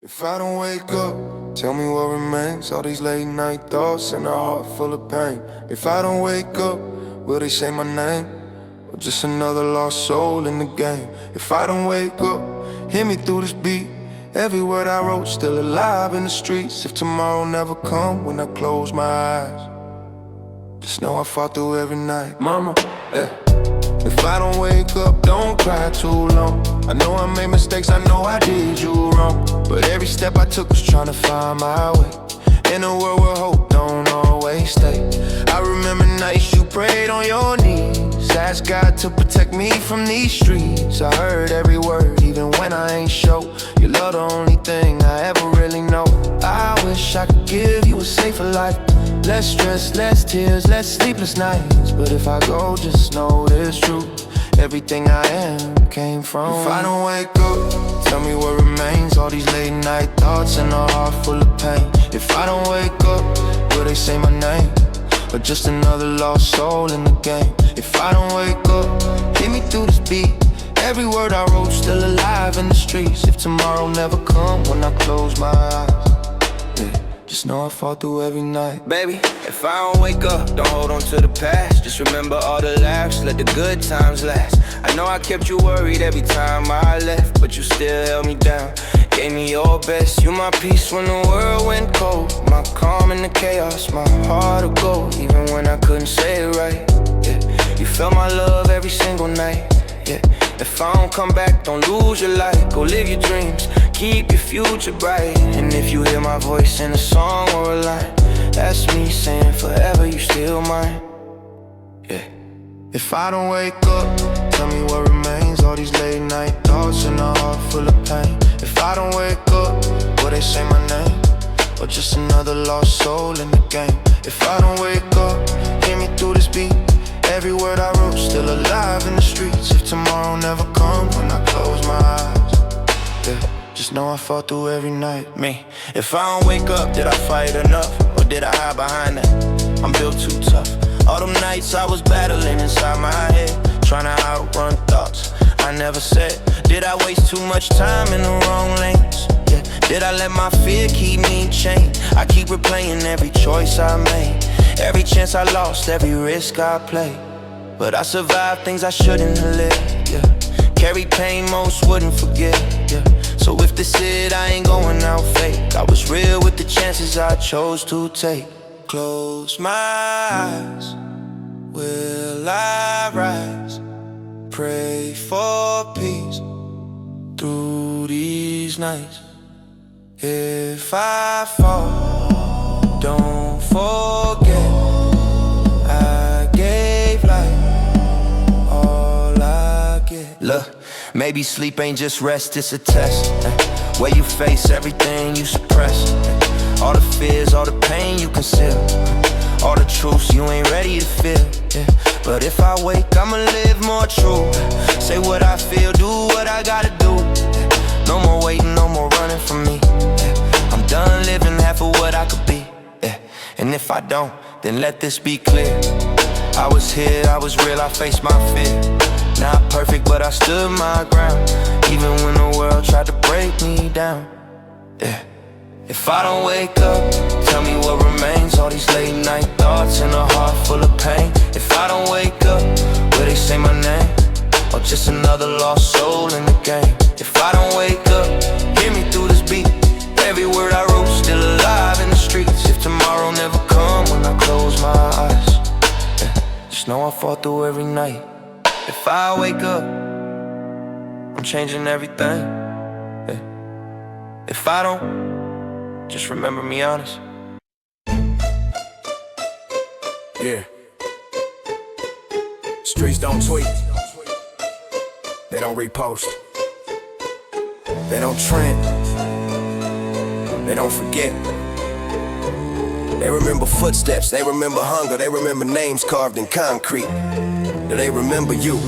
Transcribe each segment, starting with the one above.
If I don't wake up, tell me what remains. All these late night thoughts and a heart full of pain. If I don't wake up, will they say my name? Or just another lost soul in the game? If I don't wake up, hear me through this beat. Every word I wrote still alive in the streets. If tomorrow never come when I close my eyes, just know I fought through every night. Mama, yeah. If I don't wake up, don't cry too long. I know I made mistakes, I know I did you wrong, but every step I took was trying to find my way in a world where hope don't always stay. I remember nights you prayed on your knees, asked God to protect me from these streets. I heard every word, even when I ain't show. Your love the only thing I ever really know. I wish I could give you a safer life, less stress, less tears, less sleepless nights. But if I go, just know it's true. Everything I am came from. If I don't wake up, tell me what remains. All these late night thoughts and a heart full of pain. If I don't wake up, will they say my name? Or just another lost soul in the game? If I don't wake up, hear me through this beat. Every word I wrote still alive in the streets. If tomorrow never come when I close my eyes, yeah, just know I fought through every night. Baby, if I don't wake up, don't hold on to the past. Just remember all the laughs, let the good times last. I know I kept you worried every time I left, but you still held me down, gave me your best. You my peace when the world went cold, my calm in the chaos, my heart of gold. Even when I couldn't say it right, yeah, you felt my love every single night, yeah. If I don't come back, don't lose your life. Go live your dreams, keep your future bright. And if you hear my voice in a song or a line, that's me saying forever you still mine, yeah. If I don't wake up, tell me what remains. All these late night thoughts and a heart full of pain. If I don't wake up, will they say my name? Or just another lost soul in the game? If I don't wake up, hear me through this beat. Every word I wrote still alive in the streets. If tomorrow never comes when I close my eyes, yeah, just know I fought through every night. Me, if I don't wake up, did I fight enough? Or did I hide behind that? I'm built too tough. All them nights I was battling inside my head, trying to outrun thoughts I never said. Did I waste too much time in the wrong lanes? Yeah. Did I let my fear keep me chained? I keep replaying every choice I made, every chance I lost, every risk I played. But I survived things I shouldn't have lived, yeah. Carry pain most wouldn't forget, yeah. So if this it, I ain't going out fake. I was real with the chances I chose to take. Close my eyes, will I rise? Pray for peace through these nights. If I fall, don't forget I gave life all I get. Look, maybe sleep ain't just rest, it's a test, where you face everything you suppress, all the fears, all the pain you conceal, all the truths you ain't ready to feel, yeah. But if I wake, I'ma live more true. Say what I feel, do what I gotta do. No more waiting, no more running from me, yeah. I'm done living half of what I could be, yeah. And if I don't, then let this be clear. I was here, I was real, I faced my fear. Not perfect, but I stood my ground, even when the world tried to break me down, yeah. If I don't wake up, tell me what remains. All these late night thoughts and a heart full of pain. If I don't wake up, will they say my name? Or just another lost soul in the game? If I don't wake up, hear me through this beat. Every word I wrote still alive in the streets. If tomorrow never come when I close my eyes, yeah, just know I fought through every night. If I wake up, I'm changing everything, yeah. If I don't, just remember me honest. Yeah. Streets don't tweet, they don't repost, they don't trend, they don't forget. They remember footsteps, they remember hunger, they remember names carved in concrete. Do they remember you?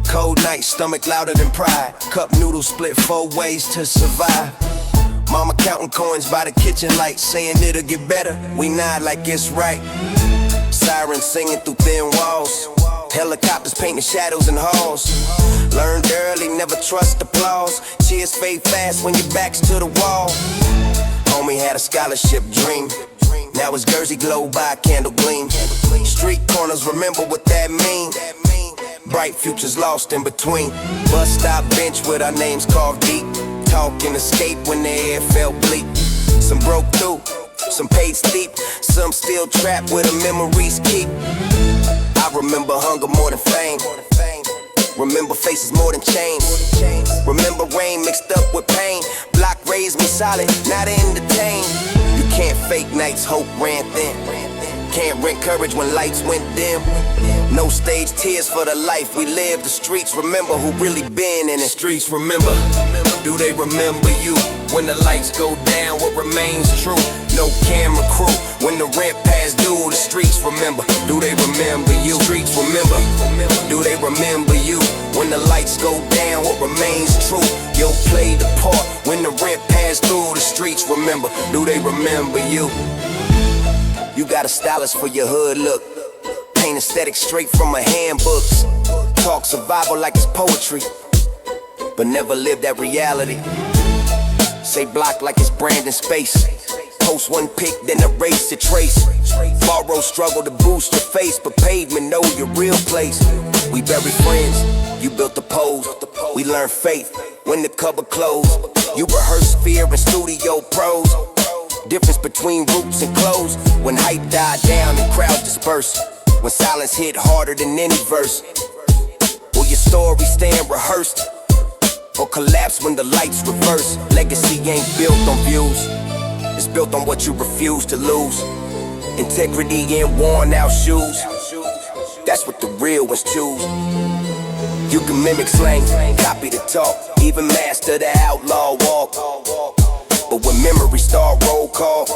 Cold nights, stomach louder than pride. Cup noodles split 4 ways to survive. Mama counting coins by the kitchen light, saying it'll get better. We nod like it's right. Sirens singing through thin walls. Helicopters painting shadows in halls. Learned early, never trust applause. Cheers fade fast when your back's to the wall. homie had a scholarship dream. Now his Jersey glow by a candle gleam. Street corners, remember what that mean. Bright futures lost in between. Bus stop bench with our names carved deep. Talk and escape when the air felt bleak. Some broke through, some paid steep. Some still trapped where the memories keep. I remember hunger more than fame. Remember faces more than chains. Remember rain mixed up with pain. Block raised me solid, not entertained. You can't fake nights, hope ran thin. Can't rent courage when lights went dim. No stage tears for the life we live. The streets remember who really been in the streets. Remember, do they remember you? When the lights go down, what remains true? No camera crew, when the rent pass due. The streets remember, do they remember you? Streets remember, do they remember you? When the lights go down, what remains true? Yo, play the part when the rent pass through. The streets remember, do they remember you? You got a stylist for your hood look. Paint aesthetic straight from my handbooks. Talk survival like it's poetry, but never live that reality. Say block like it's brand in space. Post one pic, then a race to trace. Borrow struggle to boost your face, but pavement know your real place. We bury friends, you built the pose. We learn faith when the cupboard closed. You rehearse fear in studio pros. Difference between roots and clothes. When hype died down and crowds dispersed. When silence hit harder than any verse. Will your story stand rehearsed or collapse when the lights reverse? Legacy ain't built on views, it's built on what you refuse to lose. Integrity in worn out shoes, that's what the real ones choose. You can mimic slang, copy the talk, even master the outlaw walk. But when memories start roll call,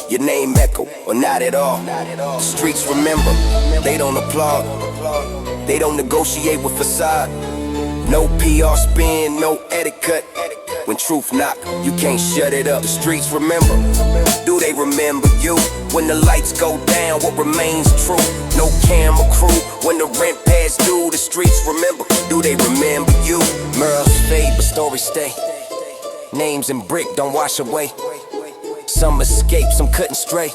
your name echo, or not at all. The streets remember, they don't applaud. They don't negotiate with facade. No PR spin, no etiquette. When truth knock, you can't shut it up. The streets remember, do they remember you? When the lights go down, what remains true? No camera crew, when the rent pass due. The streets remember, do they remember you? Mirrors fade, but stories stay. Names in brick don't wash away. Some escape, some couldn't stray.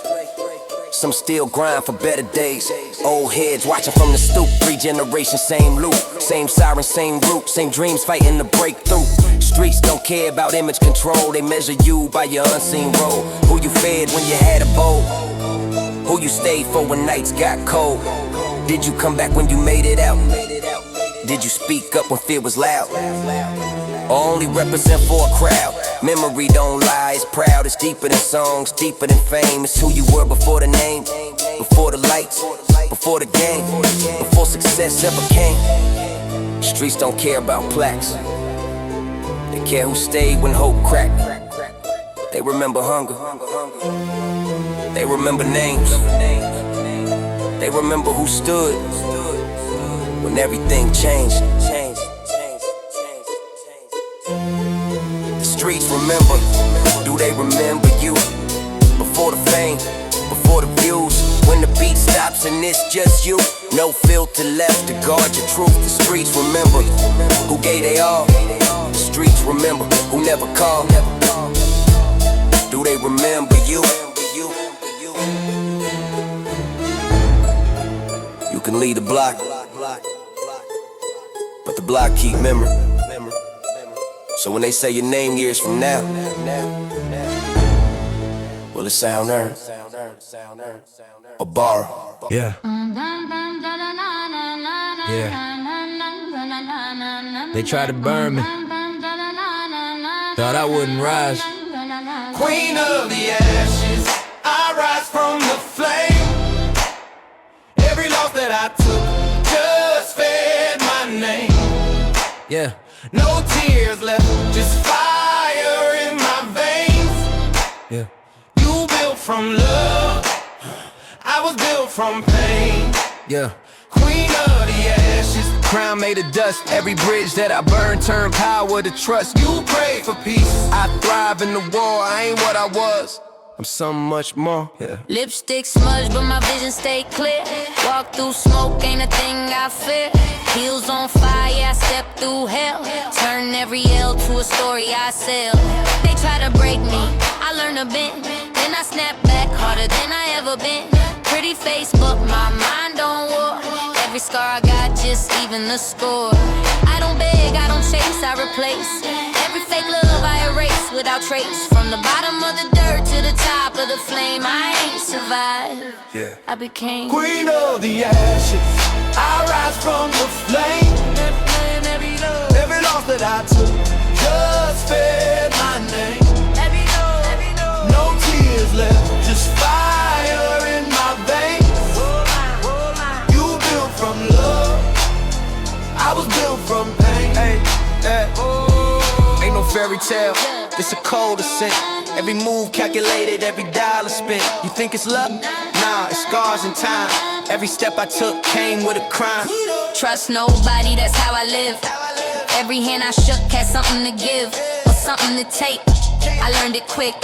Some still grind for better days. Old heads watching from the stoop. 3 generations, same loop. Same siren, same route. Same dreams fighting to break through. Streets don't care about image control. They measure you by your unseen role. Who you fed when you had a bowl? Who you stayed for when nights got cold? Did you come back when you made it out? Did you speak up when fear was loud? Or only represent for a crowd? Memory don't lie, it's proud. It's deeper than songs, deeper than fame. It's who you were before the name, before the lights, before the game, before success ever came. Streets don't care about plaques. They care who stayed when hope cracked. They remember hunger. They remember names. They remember who stood when everything changed. The streets remember, do they remember you? Before the fame, before the views. When the beat stops and it's just you. No filter left to guard your truth. The streets remember who gave they all. The streets remember who never called. Do they remember you? You can lead the block, but the block keep memory. So when they say your name years from now, will it sound earned or borrow? Yeah. Yeah. They tried to burn me. Thought I wouldn't rise. Queen of the ashes, I rise from the flame. Every loss that I took just fed my name. Yeah. No tears left, just fire in my veins. Yeah. You built from love, I was built from pain. Yeah. Queen of the ashes, Crown made of dust. Every bridge that I burn turned power to trust. you pray for peace. I thrive in the war. I ain't what I was. I'm something much more. Yeah. Lipstick smudge, but my vision stay clear. Walk through smoke, ain't a thing I fear. Heels on fire, I step through hell. Turn every L to a story I sell. They try to break me, I learn to I've been. Then I snap back harder than I ever been. Pretty face, but my mind on war. Every scar I got just even the score. I don't beg, I don't chase, I replace. Every fake love I erase without trace. From the bottom of the dirt to the top of the flame, I ain't survived. Yeah. I became Queen of the ashes, I rise from the flame. Every loss that I took just fed my name. No tears left, just fire in my veins. You built from love, I was built from pain. Hey, ain't no fairy tale, it's a cold ascent. Every move calculated, every dollar spent. You think it's luck? Nah, it's scars and time. Every step I took came with a crime. trust nobody, that's how I live. Every hand I shook had something to give or something to take. I learned it quick.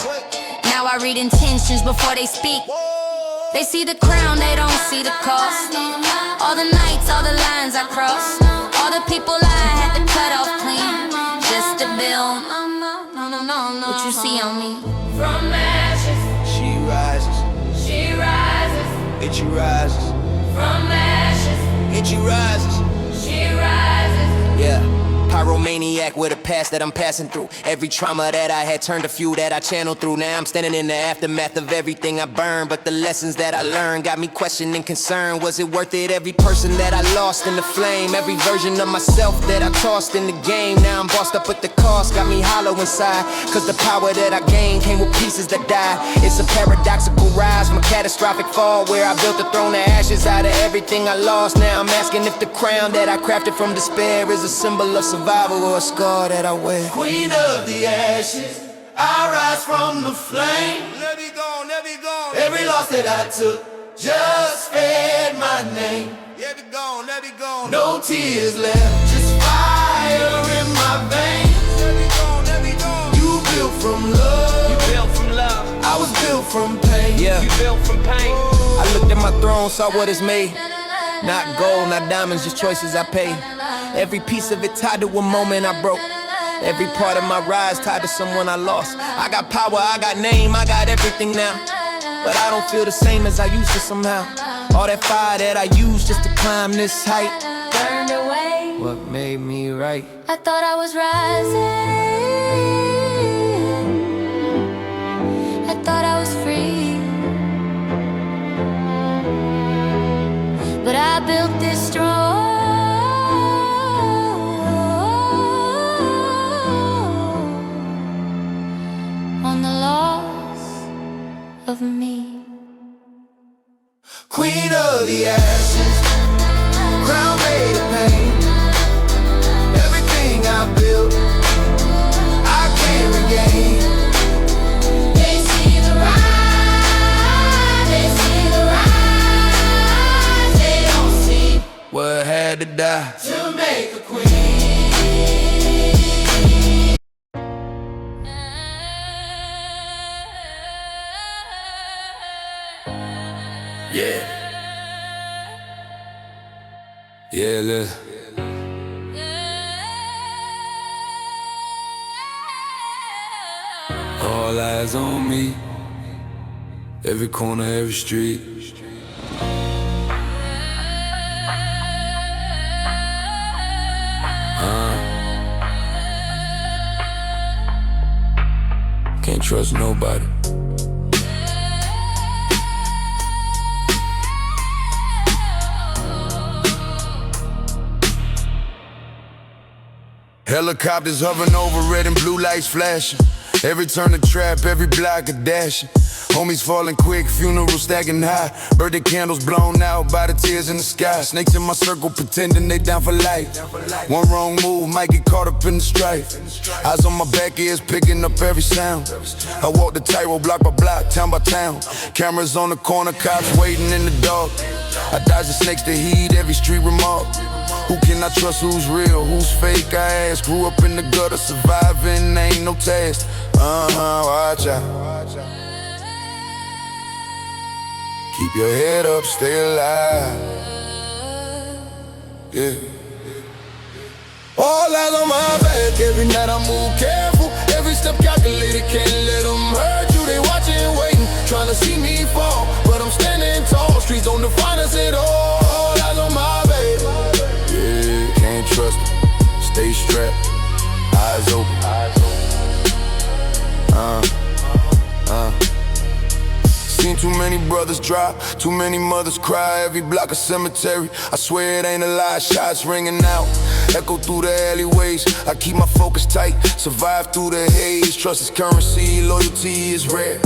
Now I read intentions before they speak. They see the crown, they don't see the cost. All the nights, all the lines I crossed. All the people I had to cut off clean just to build what you see on me. From ashes, She rises, she rises. it you rises, From ashes, it you rises. she rises. Yeah, pyromaniac with a past that I'm passing through. Every trauma that I had turned a few that I channeled through. Now I'm standing in the aftermath of everything I burned. But the lessons that I learned got me questioning, concerned. Was it worth it? Every person that I lost in the flame, every version of myself that I tossed in the game. Now I'm bossed up with the cost, got me hollow inside. Cause the power that I gained came with pieces that died. It's a paradoxical rise from a catastrophic fall, where I built a throne of ashes out of everything I lost. Now I'm asking if the crown that I crafted from despair is a symbol of survival or a scar that I wear. Queen of the ashes, I rise from the flame. Every loss that I took just fed my name. No tears left, just fire in my veins. You built from love, I was built from pain. Yeah, I looked at my throne, saw what it's made. Not gold, not diamonds, just choices I paid. Every piece of it tied to a moment I broke. Every part of my rise tied to someone I lost. I got power, I got name, I got everything now. But I don't feel the same as I used to somehow. All that fire that I used just to climb this height Burned away. what made me right? I thought I was rising. I thought I was free. But I built this strong on the loss of me. Queen of the ashes, crown made of pain. Everything I built, I can't regain. They see the rise, they see the rise, they don't see What had to die to make a queen. Yeah. Yeah, look. All eyes on me. Every corner, every street. Can't trust nobody. Helicopters hovering over, red and blue lights flashing. Every turn a trap, every block a dashing. Homies falling quick, funeral stacking high. Birthday candles blown out by the tears in the sky. Snakes in my circle pretending they down for life. One wrong move might get caught up in the strife. Eyes on my back, ears picking up every sound. I walk the tightrope block by block, town by town. Cameras on the corner, cops waiting in the dark. I dodge the snakes to heed every street remark. Who can I trust, who's real, who's fake, I ask. Grew up in the gutter, surviving, ain't no task. Watch out. Keep your head up, stay alive. Yeah. All eyes on my back, every night I move careful. Every step calculated, can't let them hurt you. They watch many brothers drop, too many mothers cry. Every block a cemetery, I swear it ain't a lie. Shots ringing out, echo through the alleyways. I keep my focus tight, survive through the haze. Trust is currency, loyalty is rare.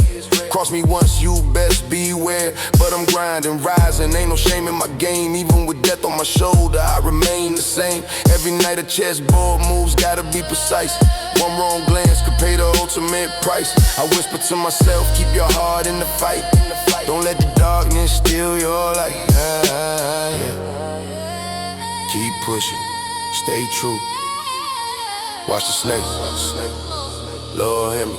Cross me once, you best beware. But I'm grinding, rising, ain't no shame in my game. Even with death on my shoulder, I remain the same. Every night a chessboard moves, gotta be precise. One wrong glance could pay the ultimate price. I whisper to myself, keep your heart in the fight. Don't let the darkness steal your light. Keep pushing, stay true. Watch the snakes, Lord hear me.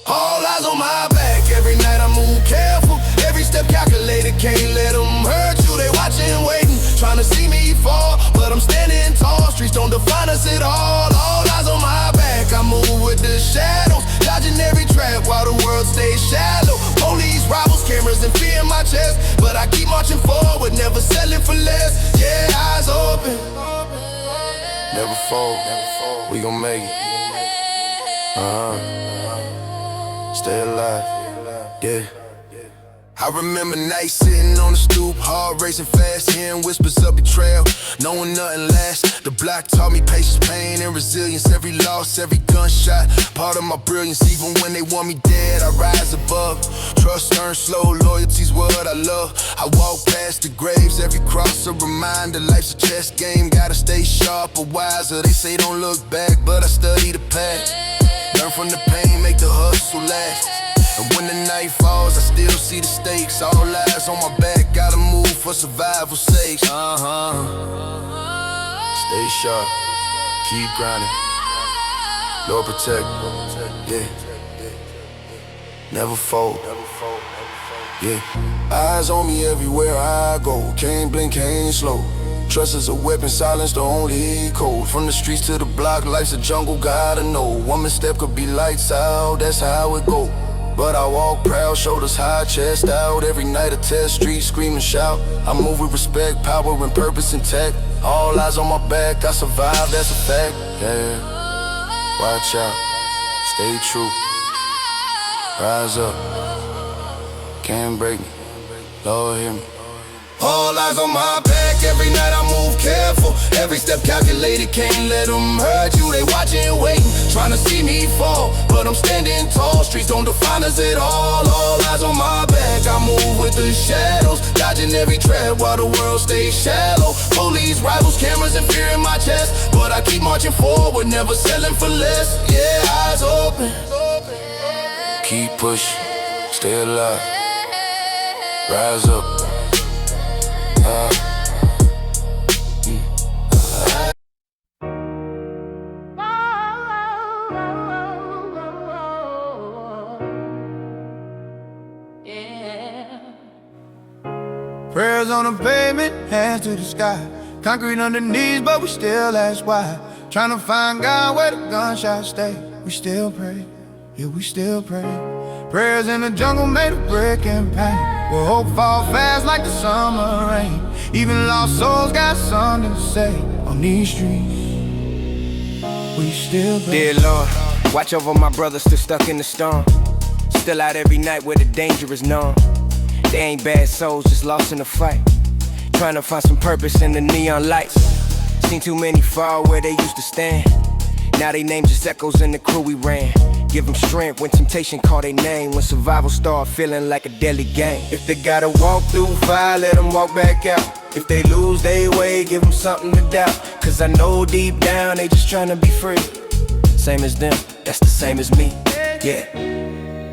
All eyes on my back, every night I move careful. Every step calculated, can't let them hurt you. They watching, waiting, trying to see me fall. But I'm standing tall, streets don't define us at all. All eyes on my back, I move with the shadows. Dodging every trap while the world stays shallow. Police, rivals, cameras, and fear in my chest. But I keep marching forward, never settling for less. Yeah, eyes open, never fold, we gon' make it. Stay alive, yeah. I remember nights sitting on the stoop, heart racing fast, hearing whispers of betrayal, knowing nothing lasts. The block taught me patience, pain, and resilience. Every loss, every gunshot, part of my brilliance. Even when they want me dead, I rise above. Trust turns slow, loyalty's what I love. I walk past the graves, every cross a reminder. Life's a chess game, gotta stay sharp or wiser. They say don't look back, but I study the past. Learn from the pain, make the hustle last. And when the night falls, I still see the stakes. All eyes on my back, gotta move for survival's sake. Stay sharp, keep grinding. Lord protect, yeah. Never fold, yeah. Eyes on me everywhere I go. Can't blink, can't slow. Trust is a weapon, silence the only code. From the streets to the block, life's a jungle, gotta know. One misstep could be lights out, that's how it go. But I walk proud, shoulders high, chest out. Every night I test, street scream and shout. I move with respect, power and purpose intact. All eyes on my back, I survive, that's a fact. Yeah, watch out, stay true. Rise up, can't break me, Lord hear me. All eyes on my back, every night I move careful. Every step calculated, can't let them hurt you. They watching, waiting, trying to see me fall. But I'm standing tall, streets don't define us at all. All eyes on my back, I move with the shadows. Dodging every trap while the world stays shallow. Police, rivals, cameras, and fear in my chest. But I keep marching forward, never settling for less. Yeah, eyes open, keep pushing, stay alive, rise up. Prayers on the pavement, hands to the sky. Concrete underneath, but we still ask why. Trying to find God where the gunshots stay. We still pray, yeah, we still pray. Prayers in the jungle made of brick and paint. Where hope fall fast like the summer rain. Even lost souls got something to say on these streets. We still pray. Dear Lord, watch over my brothers still stuck in the storm. Still out every night where the danger is known. They ain't bad souls, just lost in the fight. Trying to find some purpose in the neon lights. Seen too many fall where they used to stand. Now they name just echoes in the crew we ran. Give them strength when temptation call their name. When survival start feeling like a deadly game. If they gotta walk through fire, let them walk back out. If they lose their way, give them something to doubt. Cause I know deep down they just trying to be free. Same as them, that's the same as me. Yeah,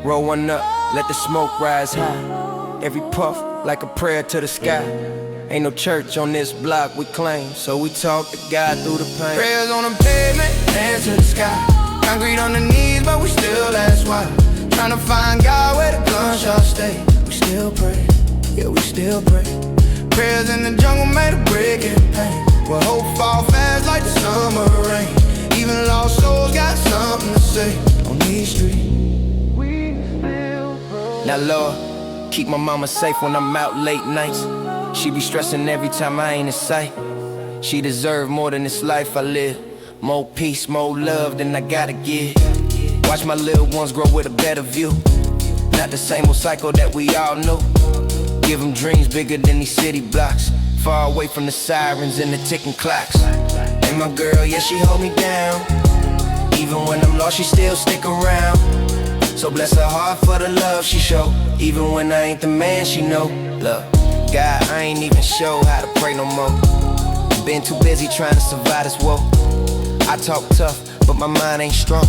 roll one up, let the smoke rise high. Every puff like a prayer to the sky. Ain't no church on this block we claim, so we talk to God through the pain. Prayers on the pavement, hands to the sky. Concrete on the knees, but we still ask why. Trying to find God where the gunshots stay. We still pray, yeah, we still pray. Prayers in the jungle made of brick and paint. Where hope fall fast like the summer rain. Even lost souls got something to say on these streets. We still pray. Now Lord, keep my mama safe when I'm out late nights. She be stressing every time I ain't in sight. She deserve more than this life I live. More peace, more love than I gotta give. Watch my little ones grow with a better view. Not the same old cycle that we all knew. Give them dreams bigger than these city blocks, far away from the sirens and the ticking clocks. And my girl, yeah, she hold me down. Even when I'm lost, she still stick around. So bless her heart for the love she show. Even when I ain't the man she know. Look, God, I ain't even show how to pray no more. Been too busy trying to survive this woe. I talk tough, but my mind ain't strong.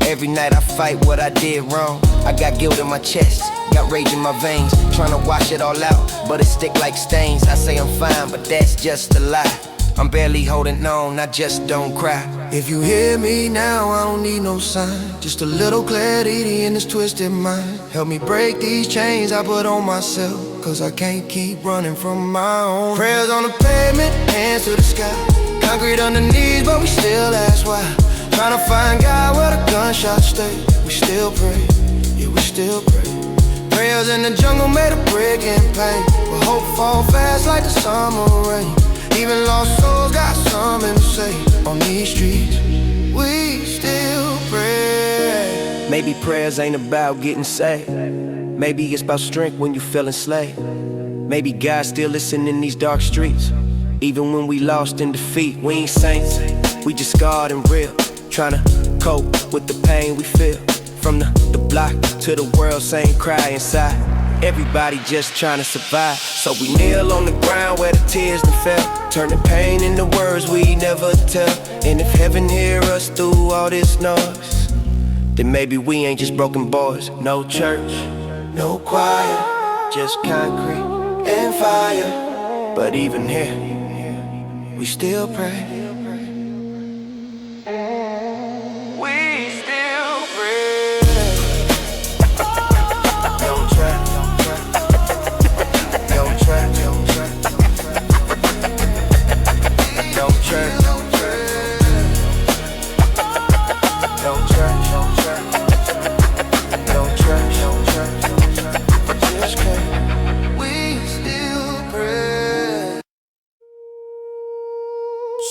Every night I fight what I did wrong. I got guilt in my chest, got rage in my veins, trying to wash it all out, but it stick like stains. I say I'm fine, but that's just a lie. I'm barely holding on, I just don't cry. If you hear me now, I don't need no sign. Just a little clarity in this twisted mind. Help me break these chains I put on myself, cause I can't keep running from my own. Prayers on the pavement, hands to the sky. Concrete underneath, but we still ask why. Trying to find God where the gunshots stay. We still pray, yeah, we still pray. Prayers in the jungle made of brick and pain, but hope fall fast like the summer rain. Even lost souls got something to say. On these streets, we still pray. Maybe prayers ain't about getting saved. Maybe it's about strength when you feel enslaved. Maybe God still listening in these dark streets. Even when we lost in defeat, we ain't saints, we just scarred and real. Tryna cope with the pain we feel. From the block to the world saying cry inside. Everybody just tryna survive. So we kneel on the ground where the tears done fell, turning pain into words we never tell. And if heaven hear us through all this noise, then maybe we ain't just broken boys. No church, no choir, just concrete and fire. But even here, we still pray.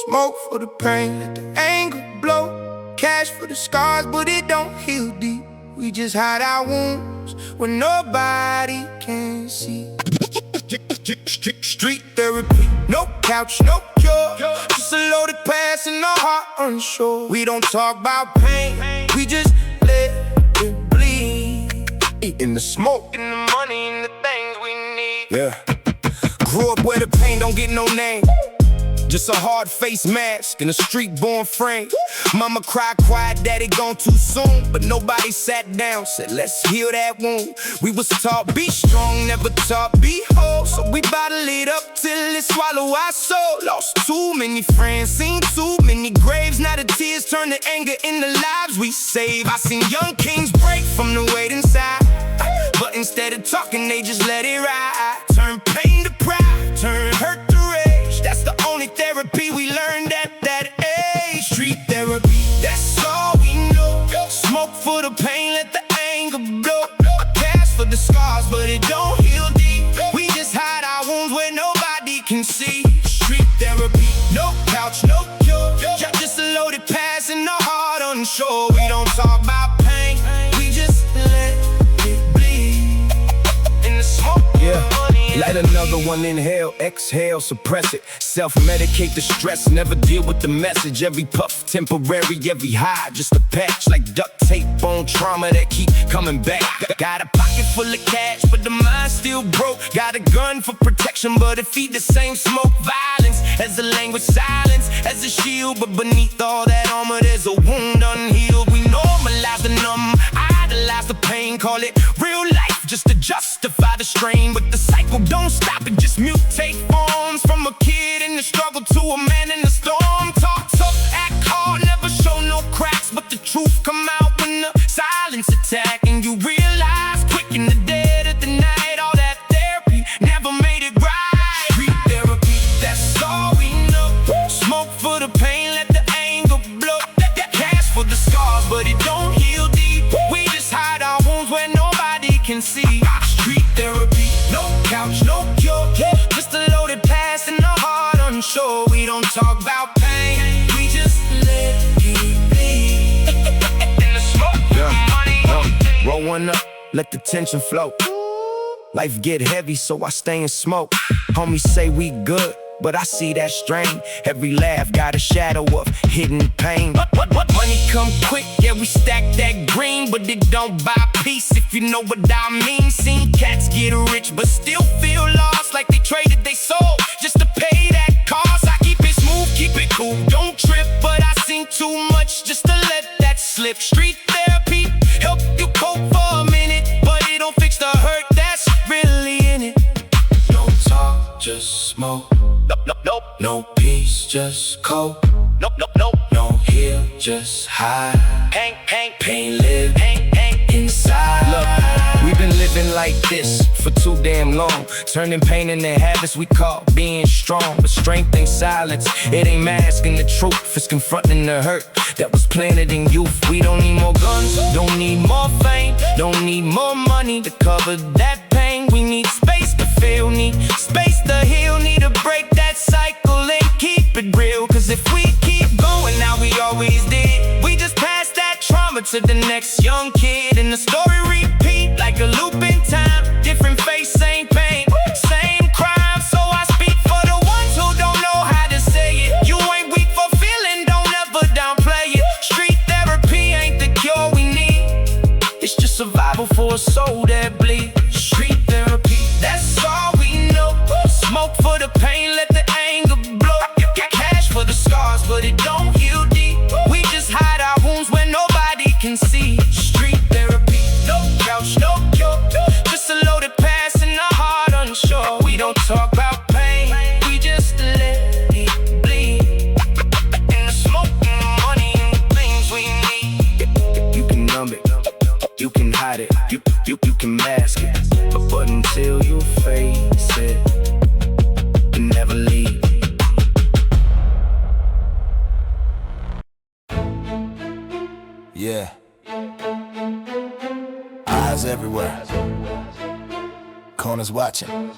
Smoke for the pain, let the anger blow. Cash for the scars, but it don't heal deep. We just hide our wounds when nobody can see. Street therapy, no couch, no cure. Just a loaded past and our heart unsure. We don't talk about pain, we just let it bleed. Eating the smoke, and the money, and the things we need. Yeah. Grew up where the pain don't get no name. Just a hard face mask in a street-born frame. Mama cried quiet, daddy gone too soon, but nobody sat down, said let's heal that wound. We was taught be strong, never taught be whole. So we bottle it up till it swallow our soul. Lost too many friends, seen too many graves. Now the tears turn to anger in the lives we save. I seen young kings break from the weight inside, but instead of talking they just let it ride. Turn pain to pride, turn hurt to rage. That's the only therapy we learned at that age. Street therapy, that's all we know. Smoke for the pain, let the anger blow. Cash for the scars, but it don't heal deep. We just hide our wounds where nobody can see. Street therapy, no couch, no cure. Just a loaded past and our heart unsure. We don't talk about pain, we just let it bleed. In the smoke, yeah. Light another one, inhale, exhale, suppress it. Self-medicate the stress, never deal with the message. Every puff temporary, every high just a patch. Like duct tape on trauma that keep coming back. Got a pocket full of cash, but the mind still broke. Got a gun for protection, but it feed the same smoke. Violence as the language, silence as a shield. But beneath all that armor there's a wound unhealed. We normalize the numb, idolize the pain. Call it real life just to justify the strain. But the cycle don't stop, it just mutate forms. From a kid in the struggle to a man in the storm. Talk tough, act hard, never show no cracks. But the truth come out when the silence attack. And you realize quick in the dead of the night, all that therapy never made it right. Street therapy, that's all we know. Smoke for the pain, let the anger blow. Cash for the scars, but it don't heal deep. We just hide our wounds where nobody can see. Street therapy, no couch, no cure. Just a loaded past and a heart unsure. We don't talk about pain, we just let it bleed. In the smoke, money. Roll one up, let the tension flow. Life get heavy, so I stay and smoke. Homies say we good, but I see that strain. Every laugh got a shadow of hidden pain. Money come quick, yeah, we stack that green, but it don't buy peace, if you know what I mean. Seen cats get rich, but still feel lost, like they traded they soul just to pay that cost. I keep it smooth, keep it cool, don't trip, but I seen too much just to let that slip. Street therapy help you cope for a minute, but it don't fix the hurt that's really in it. No talk, just smoke. No peace, just cope. No heal, just hide. Pain live inside. Look, we've been living like this for too damn long, turning pain into habits we call being strong. But strength ain't silence, it ain't masking the truth, it's confronting the hurt that was planted in youth. We don't need more guns, don't need more fame, don't need more money to cover that pain. We need space to feel, need space to heal, need to break that cycle and keep it real. Cause if we keep going now we always did, we just pass that trauma to the next young kid, and the story repeat like a loop in time. Different face, same pain, same crime. So I speak for the ones who don't know how to say it. You ain't weak for feeling, don't ever downplay it. Street therapy ain't the cure we need, it's just survival for a soul that bleeds. Street therapy, that's all we know. Smoke for the pain, let the anger blow. Cash for the scars, but it don't heal deep. We just hide our wounds when nobody can see. Street therapy, no couch, no cure, just a loaded past and a heart unsure. We don't talk about pain, we just let it bleed. In the smoke, in the money, and the things we need. You can numb it, you can hide it, you can mask it, but until you face it, you never leave. Yeah. Eyes everywhere. Corners watching.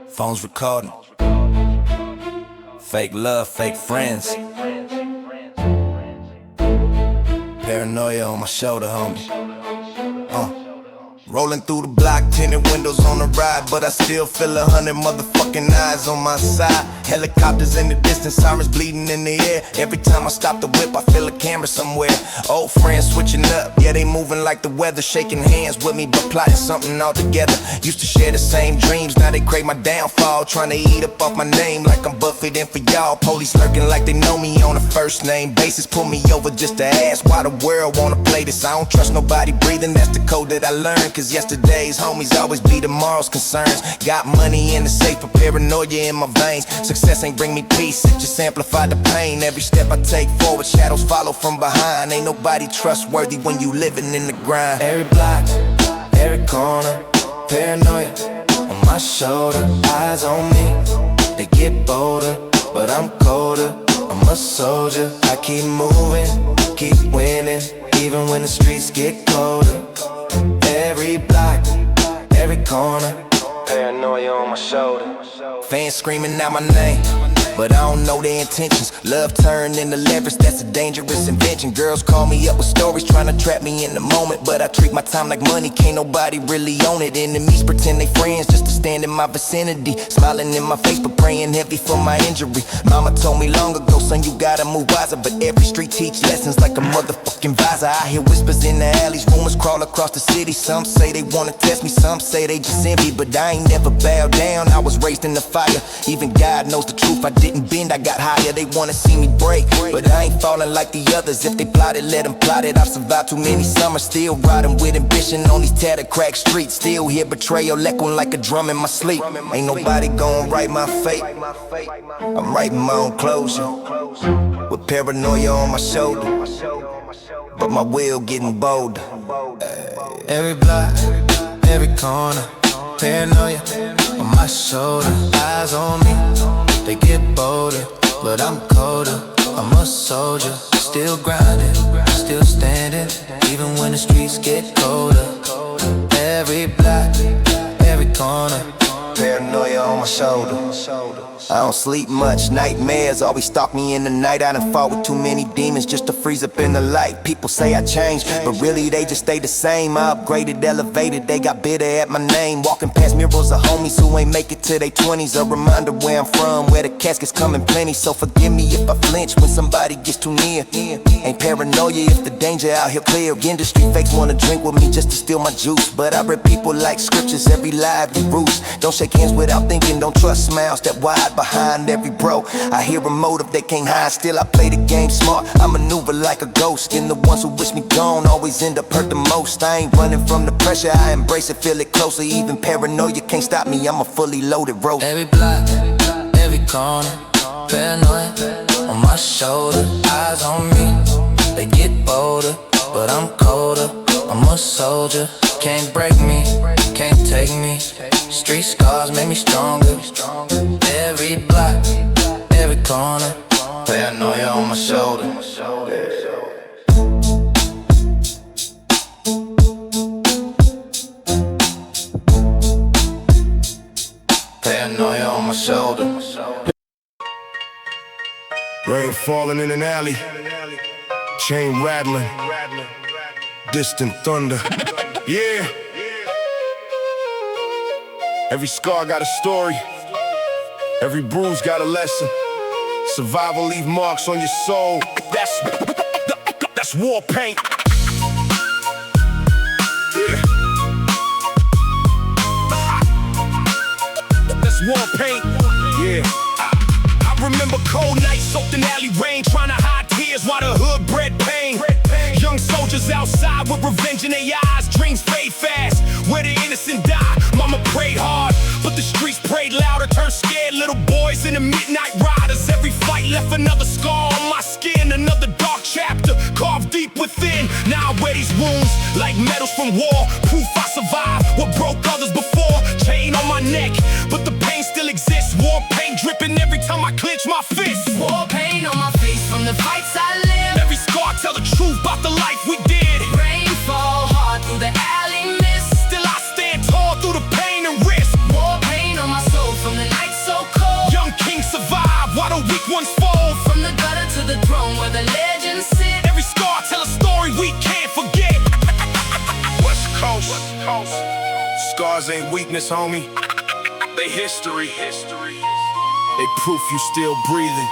Phones recording. Fake love, fake friends. Paranoia on my shoulder, homie. Rolling through the block, tinted windows on the ride, but I still feel 100 motherfucking eyes on my side. Helicopters in the distance, sirens bleeding in the air. Every time I stop the whip, I feel a camera somewhere. Old friends switching up, yeah, they moving like the weather, shaking hands with me, but plotting something all together. Used to share the same dreams, now they crave my downfall, trying to eat up off my name like I'm Buffett. And for y'all, police lurking like they know me on a first name basis. Pull me over just to ask why the world wanna play this. I don't trust nobody breathing, that's the code that I learned. Cause yesterday's homies always be tomorrow's concerns. Got money in the safe, but paranoia in my veins. Success ain't bring me peace, it just amplified the pain. Every step I take forward, shadows follow from behind. Ain't nobody trustworthy when you living in the grind. Every block, every corner, paranoia on my shoulder. Eyes on me, they get bolder, but I'm colder. I'm a soldier, I keep moving, keep winning, even when the streets get colder. Every block, every corner, paranoia on my shoulder. Fans screaming out my name, but I don't know their intentions. Love turned into leverage, that's a dangerous invention. Girls call me up with stories trying to trap me in the moment, but I treat my time like money, can't nobody really own it. Enemies pretend they friends just to stand in my vicinity, smiling in my face but praying heavy for my injury. Mama told me long ago, son, you gotta move wiser, but every street teach lessons like a motherfucking visor. I hear whispers in the alleys, rumors crawl across the city. Some say they wanna test me, some say they just envy, but I ain't never bowed down, I was raised in the fire. Even God knows the truth, I didn't bend, I got higher. They wanna see me break, but I ain't falling like the others. If they plotted, let them plot it. I've survived too many summers, still riding with ambition on these tattered cracked streets. Still hear betrayal echoing like a drum in my sleep. Ain't nobody gon' write my fate, I'm writing my own closure, with paranoia on my shoulder, but my will getting bolder. Every block, every corner, paranoia on my shoulder. Eyes on me, they get bolder, but I'm colder. I'm a soldier, still grinding, still standing, even when the streets get colder. Every block, every corner, paranoia on my shoulder. I don't sleep much, nightmares always stalk me in the night. I done fought with too many demons just to freeze up in the light. People say I changed, but really they just stay the same. I upgraded, elevated, they got bitter at my name. Walking past mirrors of homies who ain't make it to their 20s. A reminder where I'm from, where the caskets come in plenty. So forgive me if I flinch when somebody gets too near. Ain't paranoia if the danger out here clear. Industry fakes wanna drink with me just to steal my juice, but I read people like scriptures, every lie be roots. Don't shake hands without thinking, don't trust smiles that wide behind every bro. I hear a motive they can't hide, still I play the game smart. I maneuver like a ghost, and the ones who wish me gone always end up hurt the most. I ain't running from the pressure, I embrace it, feel it closer. Even paranoia can't stop me, I'm a fully loaded rope. Every block, every corner, paranoid on my shoulder, eyes on me. They get bolder, but I'm colder. I'm a soldier, can't break me, can't take me. Street scars make me stronger. Every block, every corner, paranoia on my shoulder. Paranoia on my shoulder. Rain falling in an alley, chain rattling, distant thunder. Yeah. Every scar got a story, every bruise got a lesson. Survival leave marks on your soul. That's war paint. Yeah. That's war paint. Yeah. I remember cold nights soaked in alley rain, trying to hide tears while the hood bred pain. Young soldiers outside with revenge in their eyes, dreams fade fast, where the innocent die. Mama prayed hard, but the streets prayed louder. Turned scared little boys into midnight riders. Every fight left another scar on my skin, another dark chapter carved deep within. Now I wear these wounds like medals from war, proof I survived what broke others before. Chain on my neck, but the pain still exists. War paint dripping every time I clench my fist. War paint on my face from the fights I live. Every scar tell the truth about the life we did. Rain fall hard through the alley mist. Still I stand tall through the pain and risk. War paint on my soul from the night so cold. Young kings survive while the weak ones fold. From the gutter to the throne where the legends sit. Every scar tell a story we can't forget. West Coast. Scars ain't weakness, homie. They history. They proof you still breathing.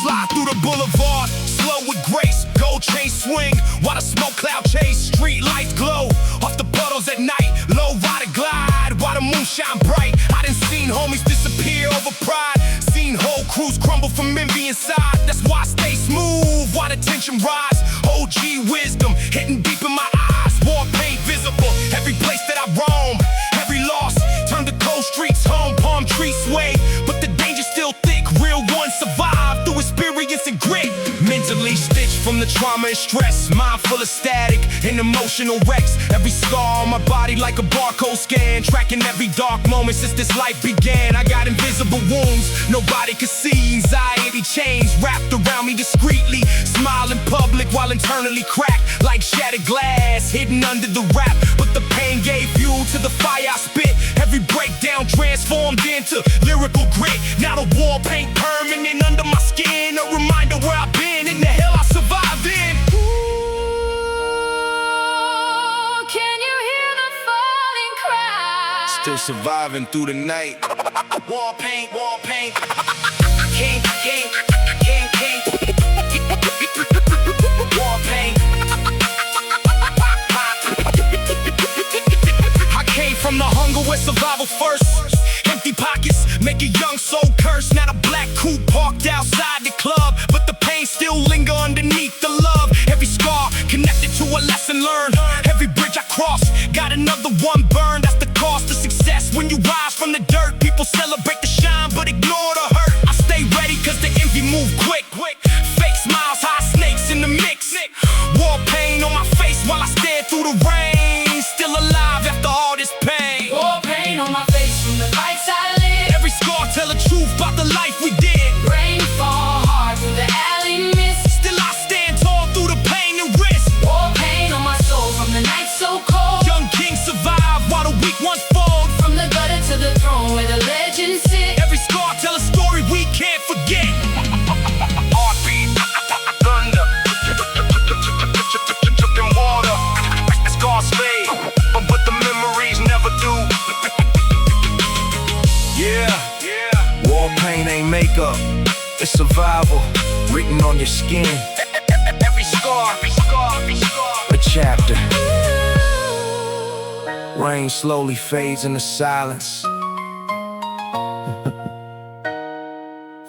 Slide through the boulevard, slow with grace. Gold chain swing while the smoke cloud chase. Street lights glow off the puddles at night. Low rider glide while the moon shine bright. I done seen homies disappear over pride. Seen whole crews crumble from envy inside. That's why I stay smooth while the tension rise. OG wisdom hitting deep in my eyes. War paint visible every place that I roam. Every loss turned the cold streets home. Palm trees sway, but the danger's still thick. Real ones survive through experience and grit. Mentally stitched from the trauma and stress. Mind full of static and emotional wrecks. Every scar on my body like a barcode scan. Tracking every dark moment since this life began. I got invisible wounds nobody could see. Anxiety chains wrapped around me discreetly. Smile in public while internally cracked like shattered glass hidden under the wrap. But the pain gave fuel to the fire I spit. Every breakdown transformed into lyrical grit. Now the war paint permanent under my skin. A reminder where I've been and the hell I survived in. Ooh, can you hear the falling cry? Still surviving through the night. War paint. King. War paint. I came from the hunger where survival first. Empty pockets make a young soul curse. Now the black coupe parked outside the club, but the pain still linger underneath the love. Every scar connected to a lesson learned. Every bridge I cross got another one burned. That's the cost of success. When you rise from the dirt, people celebrate the shine but ignore the hurt. I stay ready cause the envy move quick. Fake smiles, high snakes in the mix. War pain on my face while I stare through the rain. Still alive after all this pain. War paint on my face from the fights I live. Every scar tell the truth about the life we did. Rain fall hard through the alley mist. Still I stand tall through the pain and risk. War paint on my soul from the night so cold. Young kings survive while the weak ones fall. From the gutter to the throne where the legends sit. Every scar survival written on your skin. Every scar, A chapter. Rain slowly fades into silence.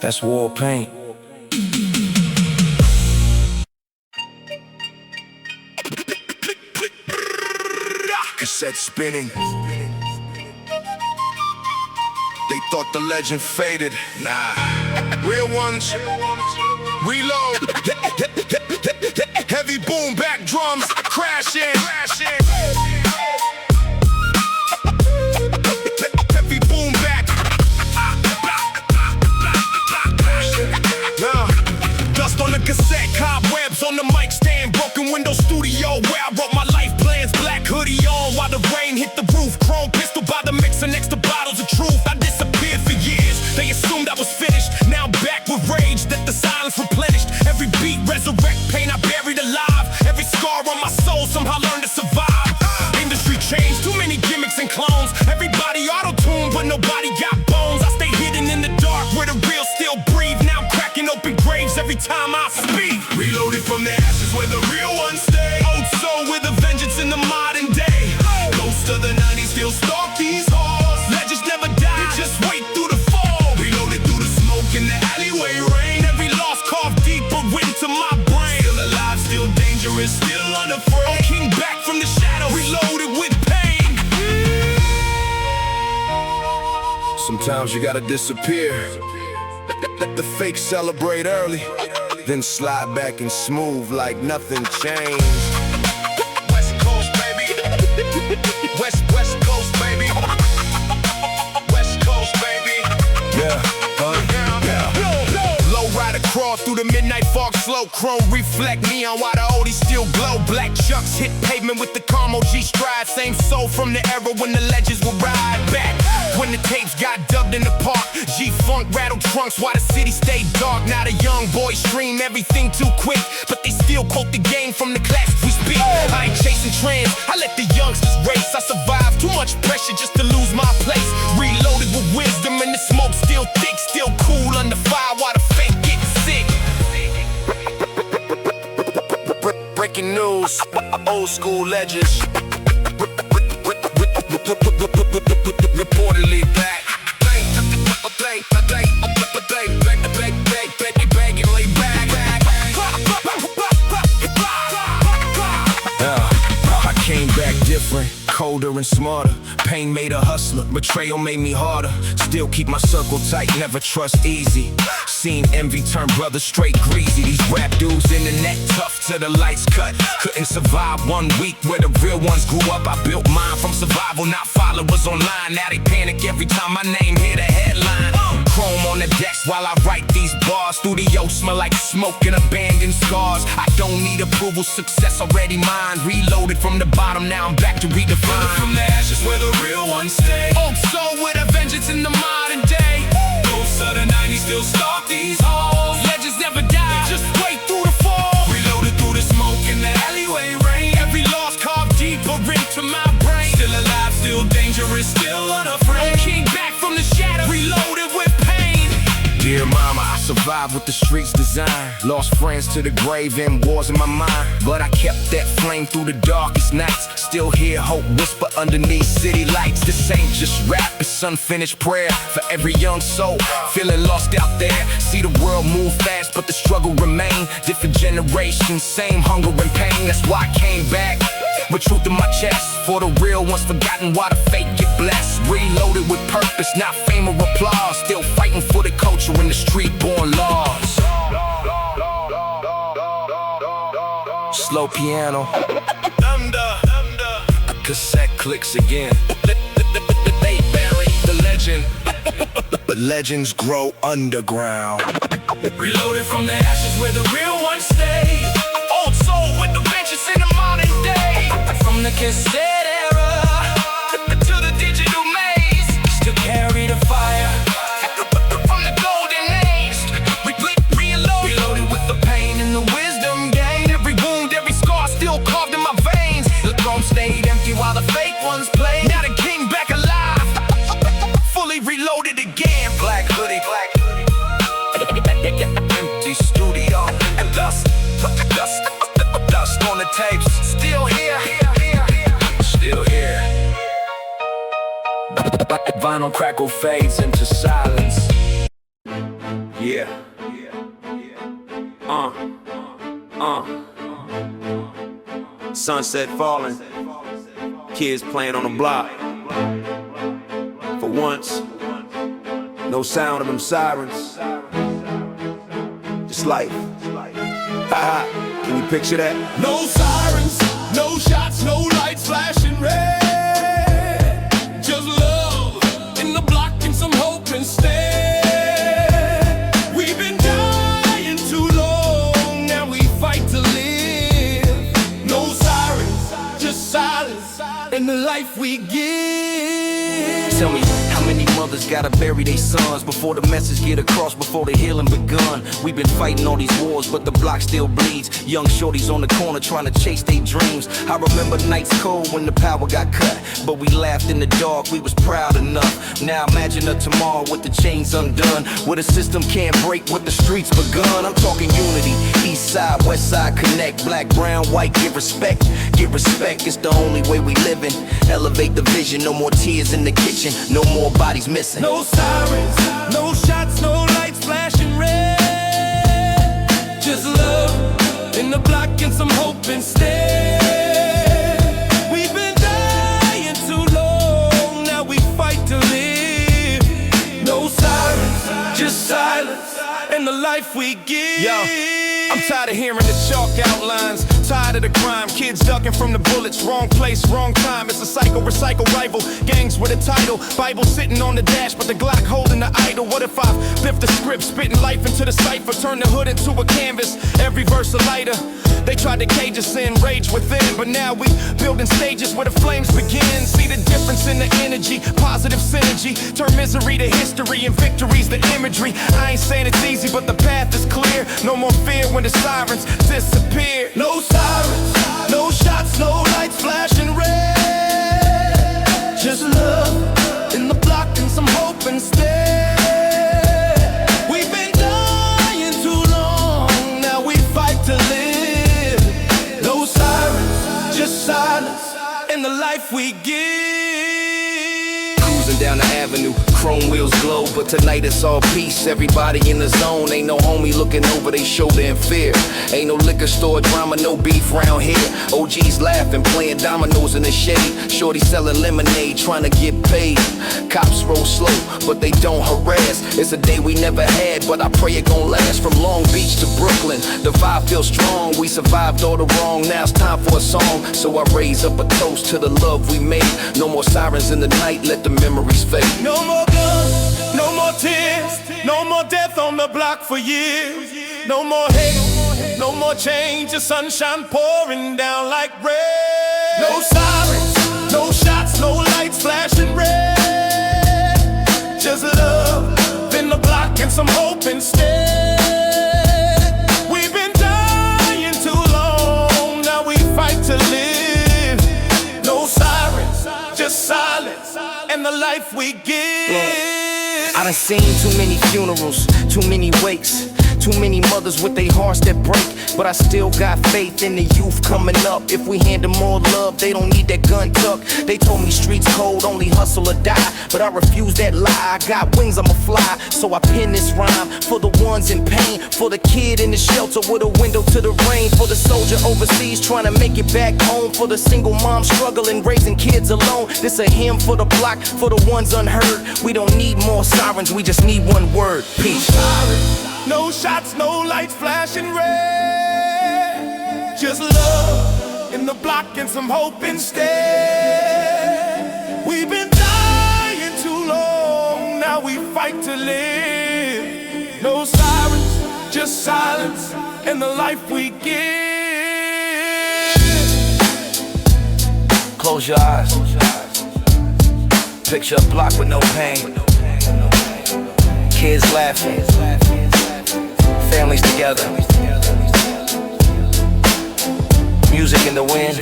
That's war paint. Cassette spinning. They thought the legend faded. Nah. Real ones. Reload. Heavy boom back drums crashing. Heavy boom back. Dust on the cassette, cobwebs on the mic stand, broken window studio where I wrote my life plans. Black hoodie on while the rain hit the roof. Chrome pistol by the mixer next to bottles of truth. I disappeared for years. They assumed I was finished. Now I'm back with rage that the silence replenished. Every beat resurrect pain I buried alive. Every scar on my soul somehow learned to survive. Industry changed, too many gimmicks and clones. Everybody auto-tuned, but nobody got bones. I stay hidden in the dark where the real still breathe. Now I'm cracking open graves every time I speak. Reloaded from the ashes where the real ones stay. Old soul with a vengeance in the modern day. Ghosts of the 90s still stalk these halls. Legends never die, just wait through the fall. Reloaded through the smoke in the alleyway rain. Every lost carved deeper into my brain. Still alive, still dangerous, still unafraid. King back from the shadows, reloaded with pain. Sometimes you gotta disappear. Let the fake celebrate early, then slide back and smooth like nothing changed. West Coast, baby. West Coast, baby. West Coast, baby. Yeah. Low rider crawl through the midnight fog, slow chrome reflect neon while the oldies still glow. Black chucks hit pavement with the Carmo G stride. Same soul from the era when the legends would ride back. When the tapes got dubbed in the park, G-Funk rattled trunks while the city stayed dark. Now the young boys stream everything too quick, but they still quote the game from the classics we speak. I ain't chasing trends, I let the youngsters race. I survived too much pressure just to lose my place. Reloaded with wisdom and the smoke still thick, still cool under fire while the fake getting sick. Breaking news, old school legends reportedly back. I came back different, colder and smarter. Pain made a hustler, betrayal made me harder. Still keep my circle tight, never trust easy. Seen envy turn brothers straight greasy. These rap dudes in the net, tough till the lights cut. Couldn't survive 1 week where the real ones grew up. I built mine from survival, not followers online. Now they panic every time my name hit a headline. Chrome on the decks while I write these bars. Studio smell like smoke and abandoned scars. I don't need approval, success already mine. Reloaded from the bottom, now I'm back to redefine. From the ashes where the real ones stay. Old soul with a vengeance in the modern day. Ghosts of the 90s still stalk these halls. Legends never die, they just wait through the fall. Reloaded through the smoke in the alleyway rain. Every lost carved deeper into my brain. Still alive, still dangerous, still unafraid. King back from the shadow, reloaded with pain. Dear mama, I survived with the streets design. Lost friends to the grave and wars in my mind, but I kept that flame through the darkest nights. Still hear hope whisper underneath city lights. This ain't just rap, it's unfinished prayer for every young soul feeling lost out there. See the world move fast, but the struggle remain. Different generations, same hunger and pain. That's why I came back with truth in my chest. For the real ones forgotten why the fake get blessed. Reloaded with purpose, not fame or applause. Still fighting for the culture and the street-born laws. Slow piano, cassette clicks again. They bury the legend, but legends grow underground. Reloaded from the ashes where the real ones stay. Old soul with the vengeance in the modern day. From the cassette era to the digital maze, still carry the fire. From the golden age, we reloaded with the pain and the wisdom gained. Every wound, every scar still carved in my veins. The throne stayed empty while the fake ones played. Now the king back alive, fully reloaded again. Black hoodie, black hoodie. final crackle fades into silence. Yeah. Sunset falling, kids playing on the block. For once, no sound of them sirens, just life. Haha, can you picture that? No sirens, no shots, no lights flashing red. Just love in the block and some hope instead. We've been dying too long, now we fight to live. No sirens, just silence in the life we give. Tell me, how many mothers gotta bury their sons before the message get across, before the healing begun? We've been fighting all these wars, but the block still bleeds. Young shorties on the corner trying to chase their dreams. I remember nights cold when the power got cut, but we laughed in the dark, we was proud enough. Now imagine a tomorrow with the chains undone, where the system can't break what the streets begun. I'm talking unity, east side, west side connect. Black, brown, white, get respect. Get respect, it's the only way we living. Elevate the vision, no more tears in the kitchen, no more bodies missing. No sirens, no shots, no lights flashing red. Just love in the block and some hope instead. We've been dying too long, now we fight to live. No sirens, just silence and the life we give. Yo, I'm tired of hearing the chalk outlines, tired of the crime, kids ducking from the bullets. Wrong place, wrong time, it's a recycle rival. Gangs with a title, Bible sitting on the dash, but the Glock holding the idol. What if I lift the script, spitting life into the cipher, turn the hood into a canvas, every verse a lighter. They tried to cage us in, rage within, but now we building stages where the flames begin. See the difference in the energy, positive synergy. Turn misery to history and victory's the imagery. I ain't saying it's easy, but the path is clear. No more fear when the sirens disappear. No sirens, no shots, no lights flashing red. Just love in the block and some hope instead. We've been dying too long, now we fight to live. No sirens, just silence in the life we give. Cruising down the avenue, chrome wheels glow, but tonight it's all peace. Everybody in the zone, ain't no homie looking over their shoulder in fear. Ain't no liquor store drama, no beef round here. OGs laughing, playing dominoes in the shade. Shorty selling lemonade, trying to get paid. Cops roll slow, but they don't harass. It's a day we never had, but I pray it gon' last. From Long Beach to Brooklyn, the vibe feels strong. We survived all the wrong, now it's time for a song. So I raise up a toast to the love we made. No more sirens in the night, let the memories fade. No more guns, no more tears, no more death on the block for years. No more hate, no more change, just sunshine pouring down like rain. No sirens, no shots, no lights flashing red. Just love in the block and some hope instead. We've been dying too long, now we fight to live. No sirens, just silence and the life we give. I done seen too many funerals, too many wakes, too many mothers with their hearts that break. But I still got faith in the youth coming up. If we hand them more love, they don't need that gun tuck. They told me streets cold, only hustle or die, but I refuse that lie. I got wings, I'ma fly. So I pen this rhyme for the ones in pain, for the kid in the shelter with a window to the rain, for the soldier overseas trying to make it back home, for the single mom struggling raising kids alone. This a hymn for the block, for the ones unheard. We don't need more sirens, we just need one word: peace. No shots, no lights flashing red. Just love in the block and some hope instead. We've been dying too long, now we fight to live. No sirens, just silence and the life we give. Close your eyes. Picture a block with no pain. Kids laughing. Families together. Music in the wind.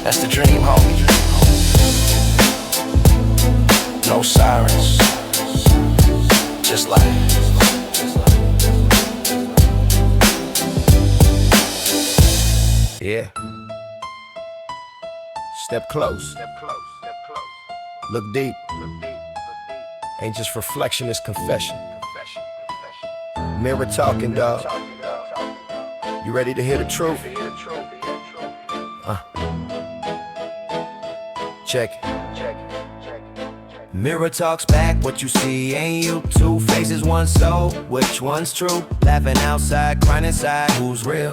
That's the dream, homie. No sirens. Just like Yeah. Step close. Step close. Look deep. Ain't just reflection, it's confession. Mirror talking, dog. You ready to hear the truth? Check it. Mirror talks back, what you see ain't you. Two faces, one soul, which one's true? Laughing outside, crying inside, who's real?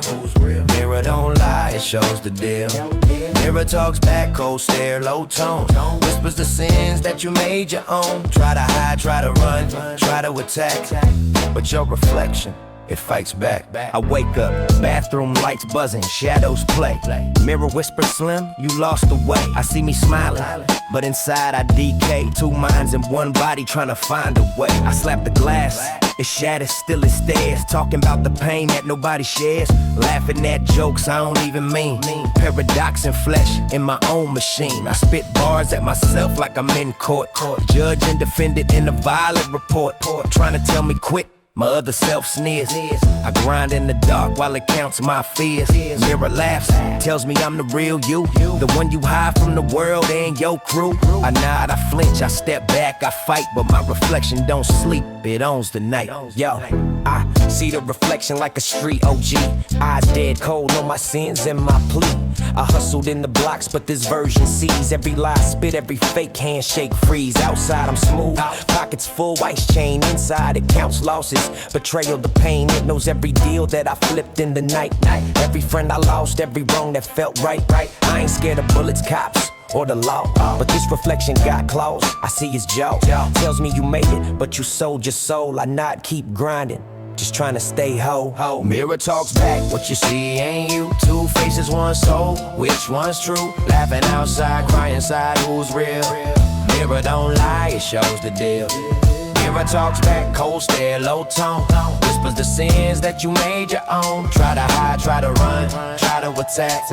Mirror don't lie, it shows the deal. Mirror talks back, cold stare, low tone. Whispers the sins that you made your own. Try to hide, try to run, try to attack, but your reflection, it fights back. I wake up, bathroom lights buzzing, shadows play. Mirror whispers, Slim, you lost the way. I see me smiling, but inside I decay. Two minds in one body trying to find a way. I slap the glass, it shatters, still it stares. Talking about the pain that nobody shares. Laughing at jokes I don't even mean. Paradox in flesh, in my own machine. I spit bars at myself like I'm in court. Judge and defendant in a violent report. Trying to tell me quit, my other self sneers. I grind in the dark while it counts my fears. Mirror laughs, tells me I'm the real you, the one you hide from the world and your crew. I nod, I flinch, I step back, I fight, but my reflection don't sleep, it owns the night. Yo, I see the reflection like a street OG. Eyes dead cold on my sins and my plea. I hustled in the blocks, but this version sees every lie, spit every fake handshake freeze. Outside I'm smooth, pockets full, ice chain. Inside it counts losses, betrayal, the pain. It knows every deal that I flipped in the night. Every friend I lost, every wrong that felt right. I ain't scared of bullets, cops, or the law, but this reflection got claws. I see his jaw, tells me you made it, but you sold your soul. I not keep grinding, just trying to stay ho. Mirror talks back, what you see ain't you. Two faces, one soul, which one's true? Laughing outside, crying inside, who's real? Mirror don't lie, it shows the deal. Mirror talks back, cold stare, low tone. Whispers the sins that you made your own. Try to hide, try to run, try to attack,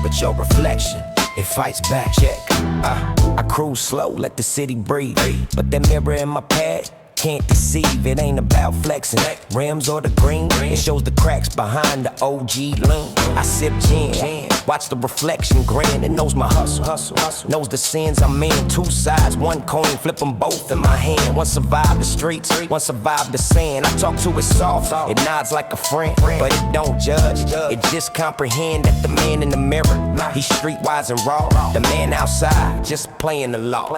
but your reflection, it fights back. Check. I cruise slow, let the city breathe, but that mirror in my pad can't deceive. It ain't about flexing rims or the green. It shows the cracks behind the OG lean. I sip gin, watch the reflection grin. It knows my hustle, knows the sins I'm in. Two sides, one coin, flip them both in my hand. One survived the streets, one survived the sand. I talk to it soft, it nods like a friend, but it don't judge. It just comprehend that the man in the mirror, he's streetwise and raw. The man outside, just playing the law.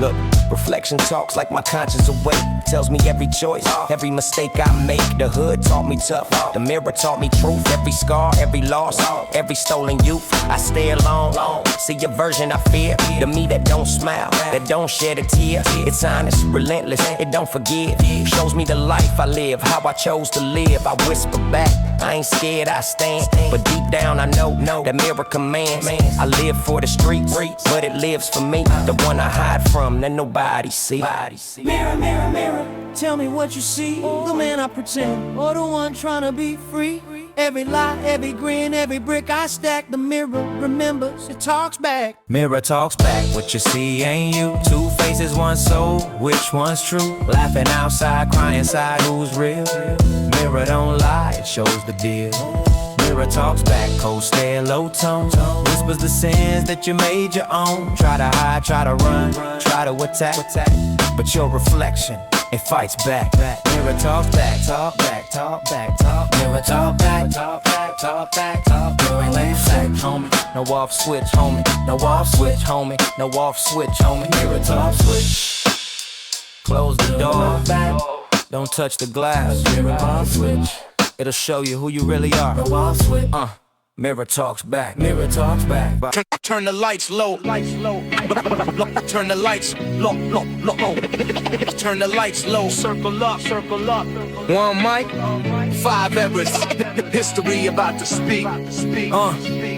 Look, reflection talks like my conscience awake. Tells me every choice, every mistake I make. The hood taught me tough, the mirror taught me truth. Every scar, every loss, every stolen youth, I stay alone. See your version I fear, the me that don't smile, that don't shed a tear. It's honest, relentless, it don't forgive. Shows me the life I live, how I chose to live. I whisper back, I ain't scared, I stand, but deep down I know that mirror commands. I live for the streets, but it lives for me, the one I hide from that nobody see. Mirror, mirror, mirror, tell me what you see. The man I pretend, or the one trying to be free. Every lie, every grin, every brick I stack. The mirror remembers, it talks back. Mirror talks back, what you see ain't you. Two faces, one soul, which one's true? Laughing outside, crying inside, who's real? Mirror don't lie, it shows the deal. Mirror talks back, cold stare, low tone. Whispers the sins that you made your own. Try to hide, try to run, try to attack, but your reflection, it fights back. Mirror talks back, talk back, talk back, talk. Mirror talk back, talk back, talk back, talk. You ain't laid back, homie. No off switch, homie. No off switch, homie. No off switch, homie. Mirror talk switch. Close the door. Don't touch the glass. Mirror off switch. It'll show you who you really are. No off switch. Mirror talks back. Mirror talks back. Turn the lights low. Turn the lights low. Turn the lights low. Circle up. One mic, 5 errors. History about to speak.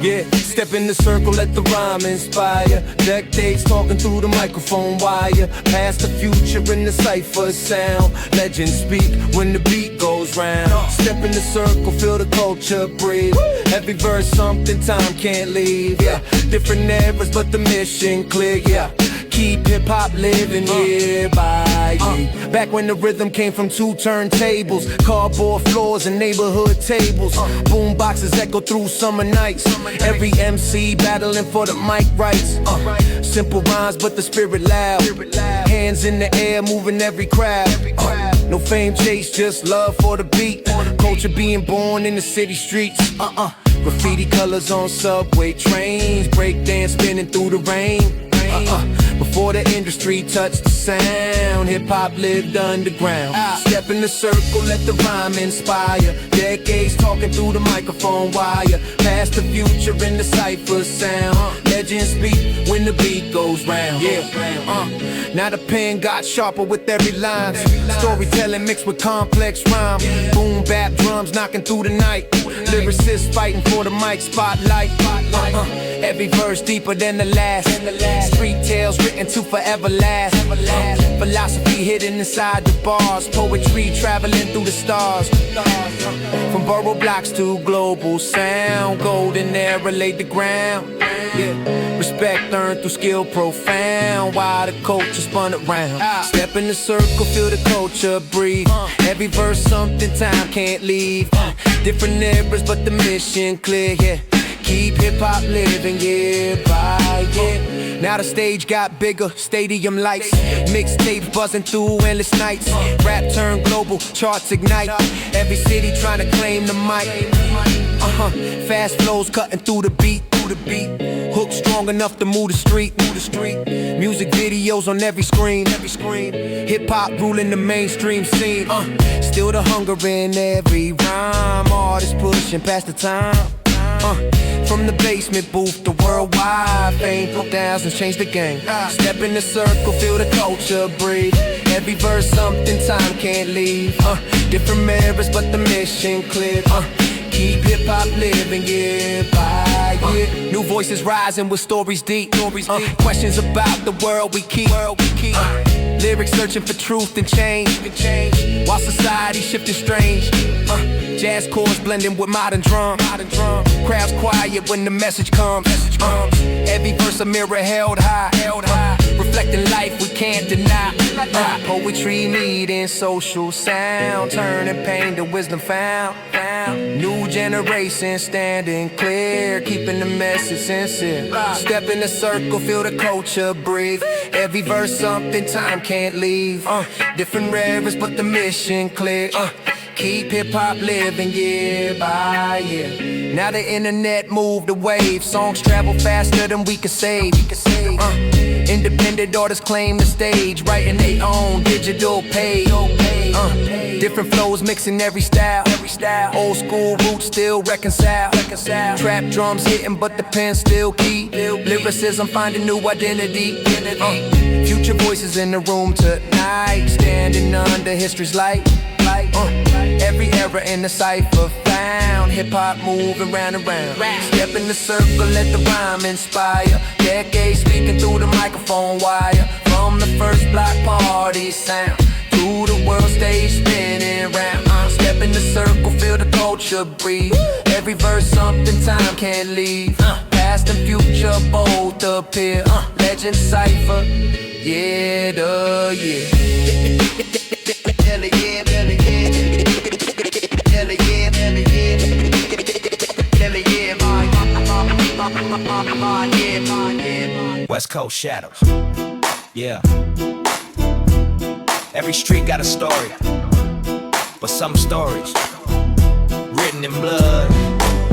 Yeah, step in the circle, let the rhyme inspire. Decades talking through the microphone wire. Past the future in the cipher sound. Legends speak when the beat goes round. Step in the circle, feel the culture breathe. Every verse something time can't leave, yeah. Different eras, but the mission clear, yeah. keep hip-hop living year by year. Back when the rhythm came from 2 turntables, cardboard floors and neighborhood tables. Boom boxes echo through summer nights. Every MC battling for the mic rights. Simple rhymes but the spirit loud. Hands in the air moving every crowd. No fame chase, just love for the beat. Culture being born in the city streets. Graffiti colors on subway trains. Breakdance spinning through the rain. Before the industry touched the sound, hip-hop lived underground. Step in the circle, let the rhyme inspire. Decades talking through the microphone wire. Past the future in the cypher sound. Legends speak when the beat goes round. Now the pen got sharper with every line. Storytelling mixed with complex rhyme. Boom bap drums knocking through the night. Lyricists fighting for the mic spotlight. Every verse deeper than the last. Street tales written to forever last. Philosophy hidden inside the bars. Poetry traveling through the stars. From borough blocks to global sound. Golden era laid the ground. Respect earned through skill profound. While the culture spun around. Step in the circle, feel the culture breathe. Every verse something time can't leave. Different eras but the mission clear, Keep hip-hop living year by year. Now the stage got bigger, stadium lights. Mixtapes buzzing through endless nights. Rap turned global, charts ignite. Every city trying to claim the mic. Fast flows cutting through the beat. Hook strong enough to move the street. Music videos on every screen. Hip-hop ruling the mainstream scene. Still the hunger in every rhyme. Artists pushing past the time. From the basement booth to worldwide fame, put downs and change the game. Step in the circle, feel the culture breathe. Every verse something time can't leave. Different eras but the mission clear. Keep hip-hop living year by year. New voices rising with stories deep. Questions about the world we keep. Lyrics searching for truth and change. While society shifting strange. Jazz chords blending with modern drum. Crowds quiet when the message comes. Every verse a mirror held high. Reflecting life we can't deny. Poetry meeting social sound. Turning pain to wisdom found. New generation standing clear. Keeping the message sincere. Step in the circle, feel the culture breathe. Every verse something time can't leave. Different eras but the mission clear. Keep hip-hop living year by year. Now the internet moved the wave. Songs travel faster than we can save. Independent artists claim the stage, writing their own digital page. Different flows mixing every style. Old school roots still reconcile. Trap drums hitting but the pen still key. Lyricism finding new identity. Future voices in the room tonight, standing under history's light. Every era in the cypher found. Hip-hop moving round and round. Step in the circle, let the rhyme inspire. Decades speaking through the microphone wire. From the first block party sound to the world stage spinning round. Step in the circle, feel the culture breathe. Every verse something time can't leave. Past and future both appear. Legend cypher, year to year. West Coast shadows. Yeah. Every street got a story, but some stories written in blood.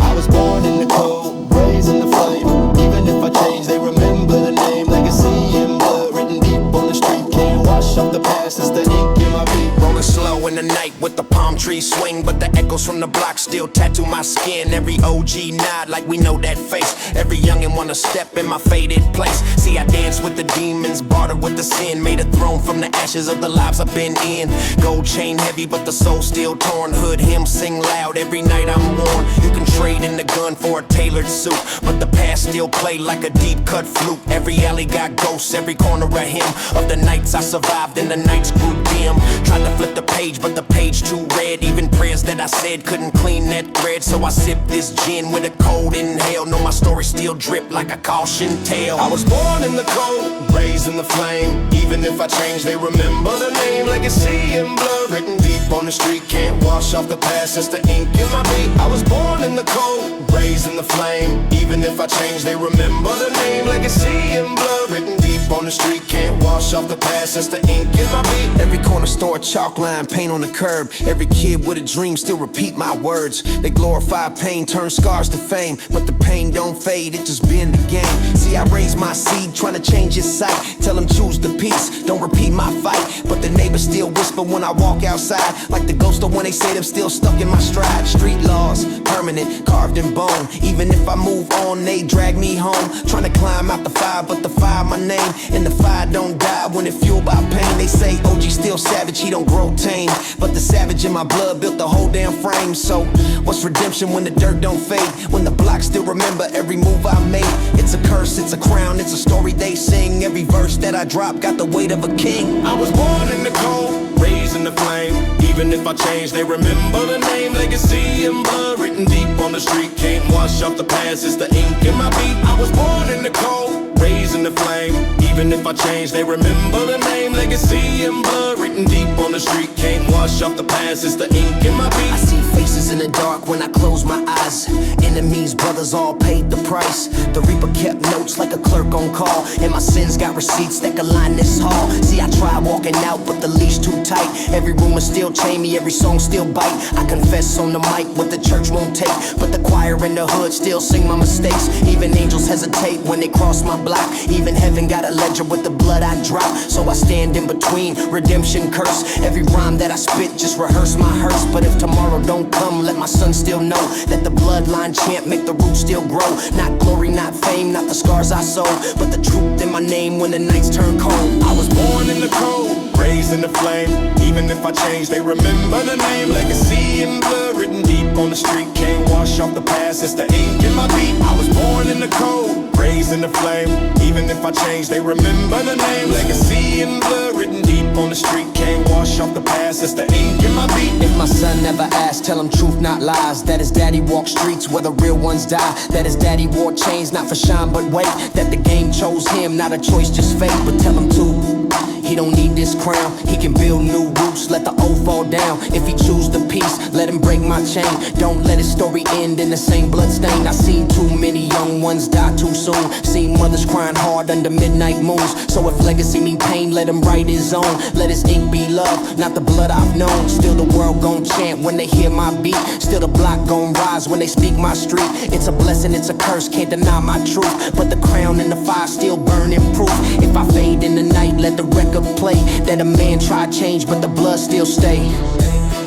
I was born in the cold, raised in the flame. Even if I change, they remember the name. Legacy in blood, written deep on the street. Can't wash off the past, it's the ink in my beat. Rolling slow in the night with the palm trees swing, but the echoes from the block still tattoo my skin. Every OG nod like we know that face. Every youngin' wanna step in my faded place. See, I dance with the demons, barter with the sin. Made a throne from the ashes of the lives I've been in. Gold chain heavy, but the soul still torn. Hood hymns sing loud every night I'm worn. You can trade in the gun for a tailored suit, but the past still play like a deep cut flute. Every alley got ghosts, every corner a hymn of the nights I survived and the nights grew dim. Tried to flip the page, but the page too red. Even prayers that I head couldn't clean that thread. So I sipped this gin with a cold inhale. Know my story still drip like a caution tale. I was born in the cold, raised in the flame. Even if I change, they remember the name. Legacy in blood, written deep on the street. Can't wash off the past, it's the ink in my beat. I was born in the cold, raised in the flame. Even if I change, they remember the name. Legacy in blood, written deep on the street. Can't wash off the past, it's the ink in my beat. Every corner store, chalk line, paint on the curb. Every kid with a dream still repeat my words. They glorify pain, turn scars to fame. But the pain don't fade, it just been the game. See, I raise my seed, trying to change his sight. Tell him choose the peace, don't repeat my fight. But the neighbors still whisper when I walk outside, like the ghost of when they say them still stuck in my stride. Street laws, permanent, carved in bone. Even if I move on, they drag me home. Trying to climb out the fire, but the fire my name. And the fire don't die when it fueled by pain. They say OG still savage, he don't grow tame. But the savage in my blood built the whole damn frame. So what's redemption when the dirt don't fade? When the block still remember every move I made. It's a curse, it's a crown, it's a story they sing. Every verse that I drop got the weight of a king. I was born in the cold, raised in the flame. Even if I change, they remember the name. Legacy in blood, written deep on the street. Can't wash off the past, it's the ink in my beat. I was born in the cold, raised in the flame. Even if I change, they remember the name. Legacy in blood, written deep on the street. Can't wash off the past, it's the ink in my beat. I see faces in the dark when I close my eyes. Enemies, brothers all paid the price. The Reaper kept notes like a clerk on call. And my sins got receipts that could line this hall. See, I tried walking out, but the leash too tight. Every rumor still chain me, every song still bite. I confess on the mic what the church won't take. But the choir in the hood still sing my mistakes. Even angels hesitate when they cross my block. Even heaven got a ledger with the blood I drop. So I stand in between, redemption curse. Every rhyme that I spit, just rehearse my hearse. But if tomorrow don't come, let my son still know that the bloodline chant make the roots still grow. Not glory, not fame, not the scars I sow, but the truth in my name when the nights turn cold. I was born in the cold, raised in the flame. Even if I change, they remember the name. Legacy in blood, written deep on the street. Can't wash off the past, it's the ink in my beat. I was born in the cold, raised in the flame. Even if I change, they remember the name. Legacy in blood, written deep on the street. Can't wash off the past, it's the ink in my beat. If my son never asked, tell him truth, not lies. That his daddy walked streets where the real ones die. That his daddy wore chains, not for shine but weight. That the game chose him, not a choice, just fate. But tell him too, he don't need this crown. He can build new roots, let the old fall down. If he choose the peace, let him break my chain. Don't let his story end in the same bloodstain. I seen too many young ones die too soon. Seen mothers crying hard under midnight moons. So if legacy mean pain, let him write his own. Let his ink be love, not the blood I've known. Still the world gon' chant when they hear my beat. Still the block gon' rise when they speak my street. It's a blessing, it's a curse, can't deny my truth. But the crown and the fire still burning proof. If I fade in the night, let the record play that a man tried change, but the blood still stay.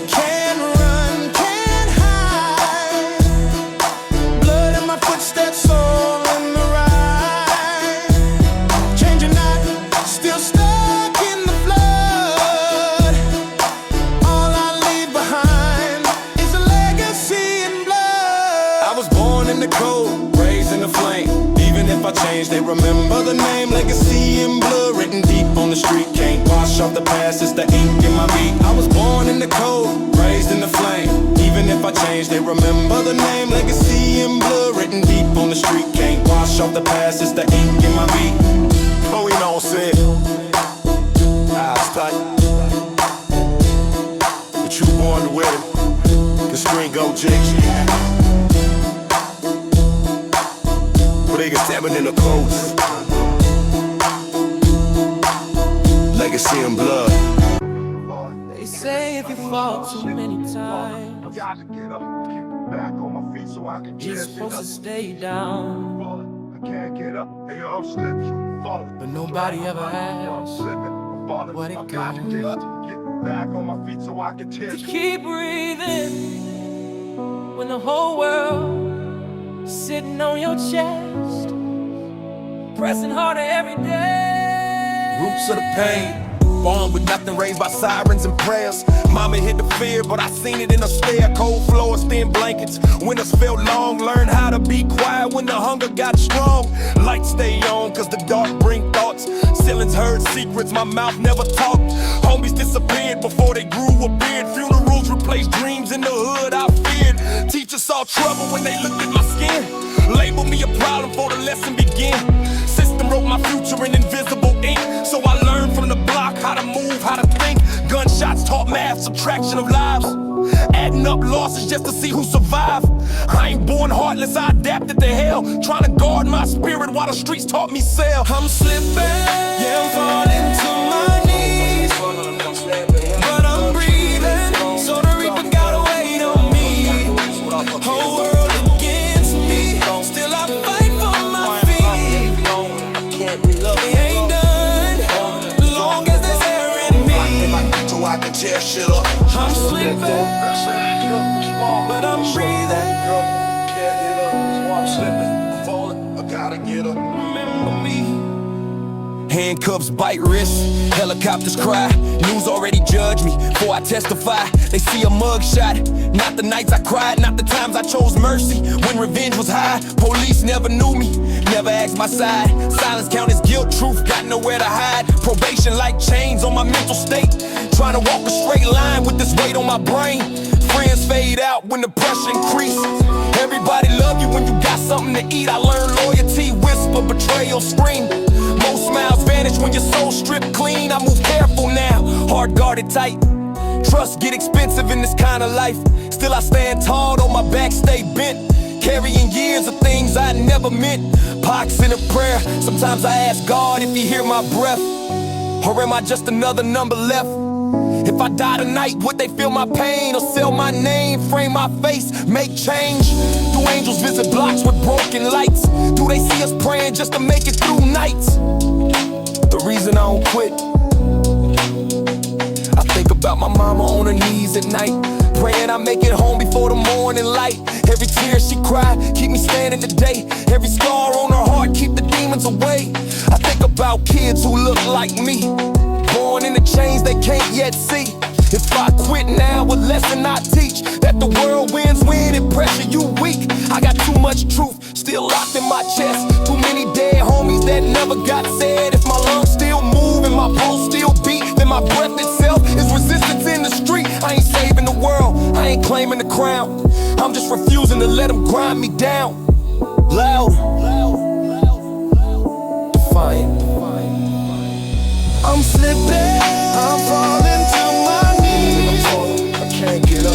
Can't run, can't hide. Blood in my footsteps, all in the ride. Changing not, still stuck in the flood. All I leave behind is a legacy in blood. I was born in the cold, raised in the flame. Even if I change, they remember the name. Legacy in blood, written deep on the street. Can't wash off the past, it's the ink in my beat. I was born in the cold, raised in the flame. Even if I change, they remember the name. Legacy in blood, written deep on the street. Can't wash off the past, it's the ink in my beat. Oh, you know, said it's tight. But you born to wear it. The string go jigs. But they can stab it in the coast. Legacy in blood. They say if you fall too many times, you're supposed to stay down. But nobody ever asks what it goes. To keep breathing when the whole world is sitting on your chest, pressing harder every day. Roots of the pain. Born with nothing, raised by sirens and prayers. Mama hid the fear, but I seen it in a stare. Cold floors, thin blankets. Winters felt long. Learn how to be quiet when the hunger got strong. Lights stay on, cause the dark bring thoughts. Ceilings heard secrets my mouth never talked. Homies disappeared before they grew a beard. Funerals replaced dreams in the hood I feared. Teachers saw trouble when they looked at my skin. Labeled me a problem before the lesson began. System wrote my future in invisible ink. So I learned from the block how to move, how to think. Gunshots taught math, subtraction of lives. Adding up losses just to see who survived. I ain't born heartless, I adapted to hell. Trying to guard my spirit while the streets taught me sell. I'm slipping, yeah, I'm falling to my knees. But I'm breathing, so the reaper gotta wait on me. Whole world against me, still I fight for my feet. We ain't done, as long as there's air in me. So I can tear shit up. I'm sleeping, but I'm breathing. I gotta get up. Remember me. Handcuffs bite wrists, helicopters cry. News already judged me before I testify. They see a mugshot, not the nights I cried, not the times I chose mercy. When revenge was high, police never knew me, never asked my side. Silence count as guilt, truth got nowhere to hide. Probation like chains on my mental state. Trying to walk a straight line with this weight on my brain. Friends fade out when the pressure increases. Everybody love you when you got something to eat. I learned loyalty, whisper, betrayal, scream. Most smiles vanish when your soul stripped clean. I move careful now, heart guarded tight. Trust get expensive in this kind of life. Still I stand tall, though my back stay bent. Carrying years of things I never meant. Pox in a prayer, sometimes I ask God if he hear my breath. Or am I just another number left? If I die tonight, would they feel my pain? Or sell my name, frame my face, make change? Do angels visit blocks with broken lights? Do they see us praying just to make it through nights? The reason I don't quit, I think about my mama on her knees at night, praying I make it home before the morning light. Every tear she cried, keep me standing today. Every scar on her heart, keep the demons away. I think about kids who look like me, born in the chains they can't yet see. If I quit now, what lesson I teach? That the world wins when it pressure you weak. I got too much truth still locked in my chest. Too many dead homies that never got said. If my lungs still move and my pulse still beat, then my breath itself is resistance in the street. I ain't saving the world, I ain't claiming the crown. I'm just refusing to let them grind me down. Loud, defiant. I'm slipping, I'm falling to my knees. I can't get up.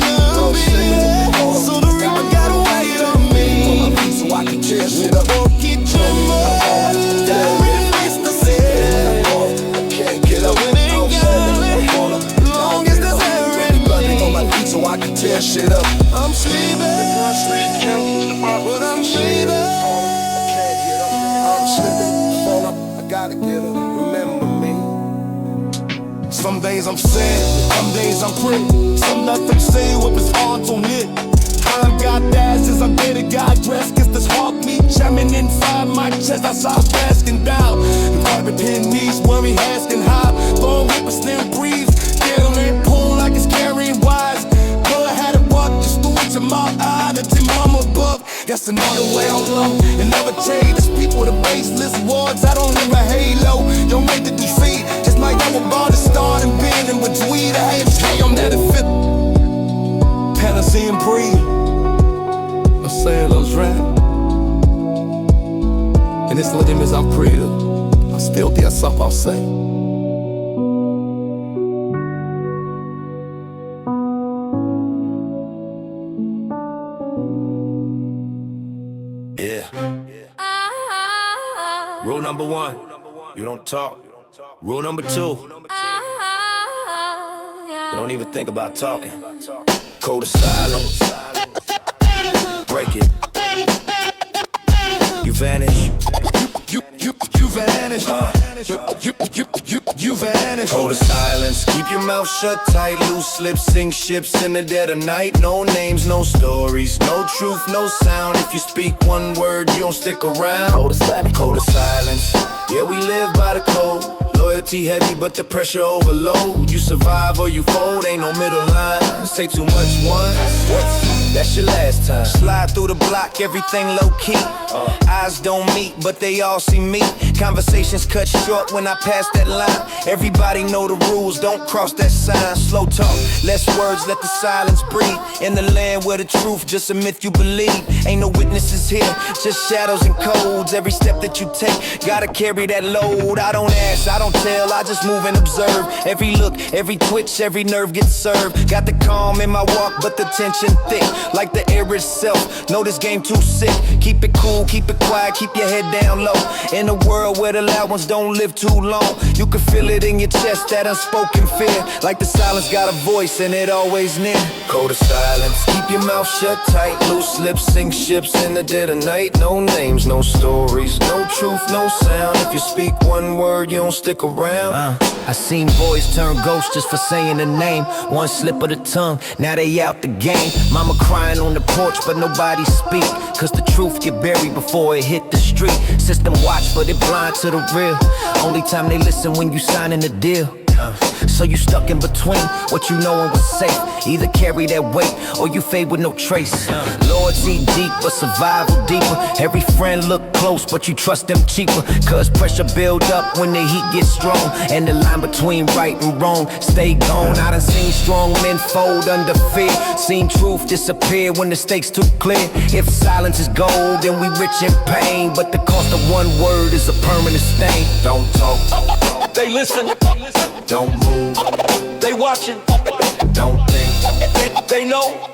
So the reaper gotta wait on me. So I can tear shit up. Get your mind, face the sin. I can't get up. It ain't got long as there's air in me. So I can tear shit up. I'm sleeping, but I'm breathing. I'm slipping, fall up, I gotta get up. Remember me. Some days I'm sad, some days I'm pretty. Some nothing say with his heart on it. Time got dashes, I'm better got dressed. Cause this heart beat jamming inside my chest. I saw basking down. The carpet pin knees, worry asking high. Phone whipper still breathes. Get on that pole like it's carrying wires. Blood had it walk just through to my eye. The team I'm above. That's another way I'm low. And never trade this people the baseless wards. I don't live a halo. Don't make the defeat. Just like I was born to start and bend in between. I have stay on that fit. Fantasy and breathe. I say those rap. And it's legend as I'm pretty. I still get something I'll say. Rule number one, you don't talk. Rule number two, you don't even think about talking. Code of silence. Break it. You vanish. You vanish. You vanish. Code of silence. Keep your mouth shut tight. Loose lips sink ships in the dead of night. No names, no stories. No truth, no sound. If you speak one word, you don't stick around. Code of silence. Code of silence. Yeah, we live by the code. Loyalty heavy, but the pressure overload. You survive or you fold, ain't no middle line. Say too much once, that's your last time. Slide through the block, everything low key. Eyes don't meet, but they all see me. Conversations cut short when I pass that line. Everybody know the rules, don't cross that sign. Slow talk, less words, let the silence breathe. In the land where the truth just a myth you believe. Ain't no witnesses here, just shadows and codes. Every step that you take, gotta carry that load. I don't ask, I don't tell, I just move and observe. Every look, every twitch, every nerve gets served. Got the calm in my walk, but the tension thick, like the air itself. Know this game too sick. Keep it cool, keep it quiet, keep your head down low. In a world where the loud ones don't live too long, you can feel it in your chest, that unspoken fear. Like the silence got a voice and it always near. Code of silence, keep your mouth shut tight. Loose lips sink ships in the dead of night. No names, no stories, no truth, no sound. If you speak one word, you don't stick around. I seen boys turn ghosts just for saying the name. One slip of the tongue, now they out the game. Mama crying on the porch, but nobody speak, cause the truth get buried before it hit the street. System watch, but it blind to the real. Only time they listen when you signing a deal. So you stuck in between what you know and what's safe. Either carry that weight or you fade with no trace. Lord see deep, but survival deeper. Every friend look close, but you trust them cheaper. Cause pressure build up when the heat gets strong, and the line between right and wrong stay gone. I done seen strong men fold under fear, seen truth disappear when the stakes too clear. If silence is gold, then we rich in pain, but the cost of one word is a permanent stain. Don't talk, They listen, don't move, they watching, don't think, they know.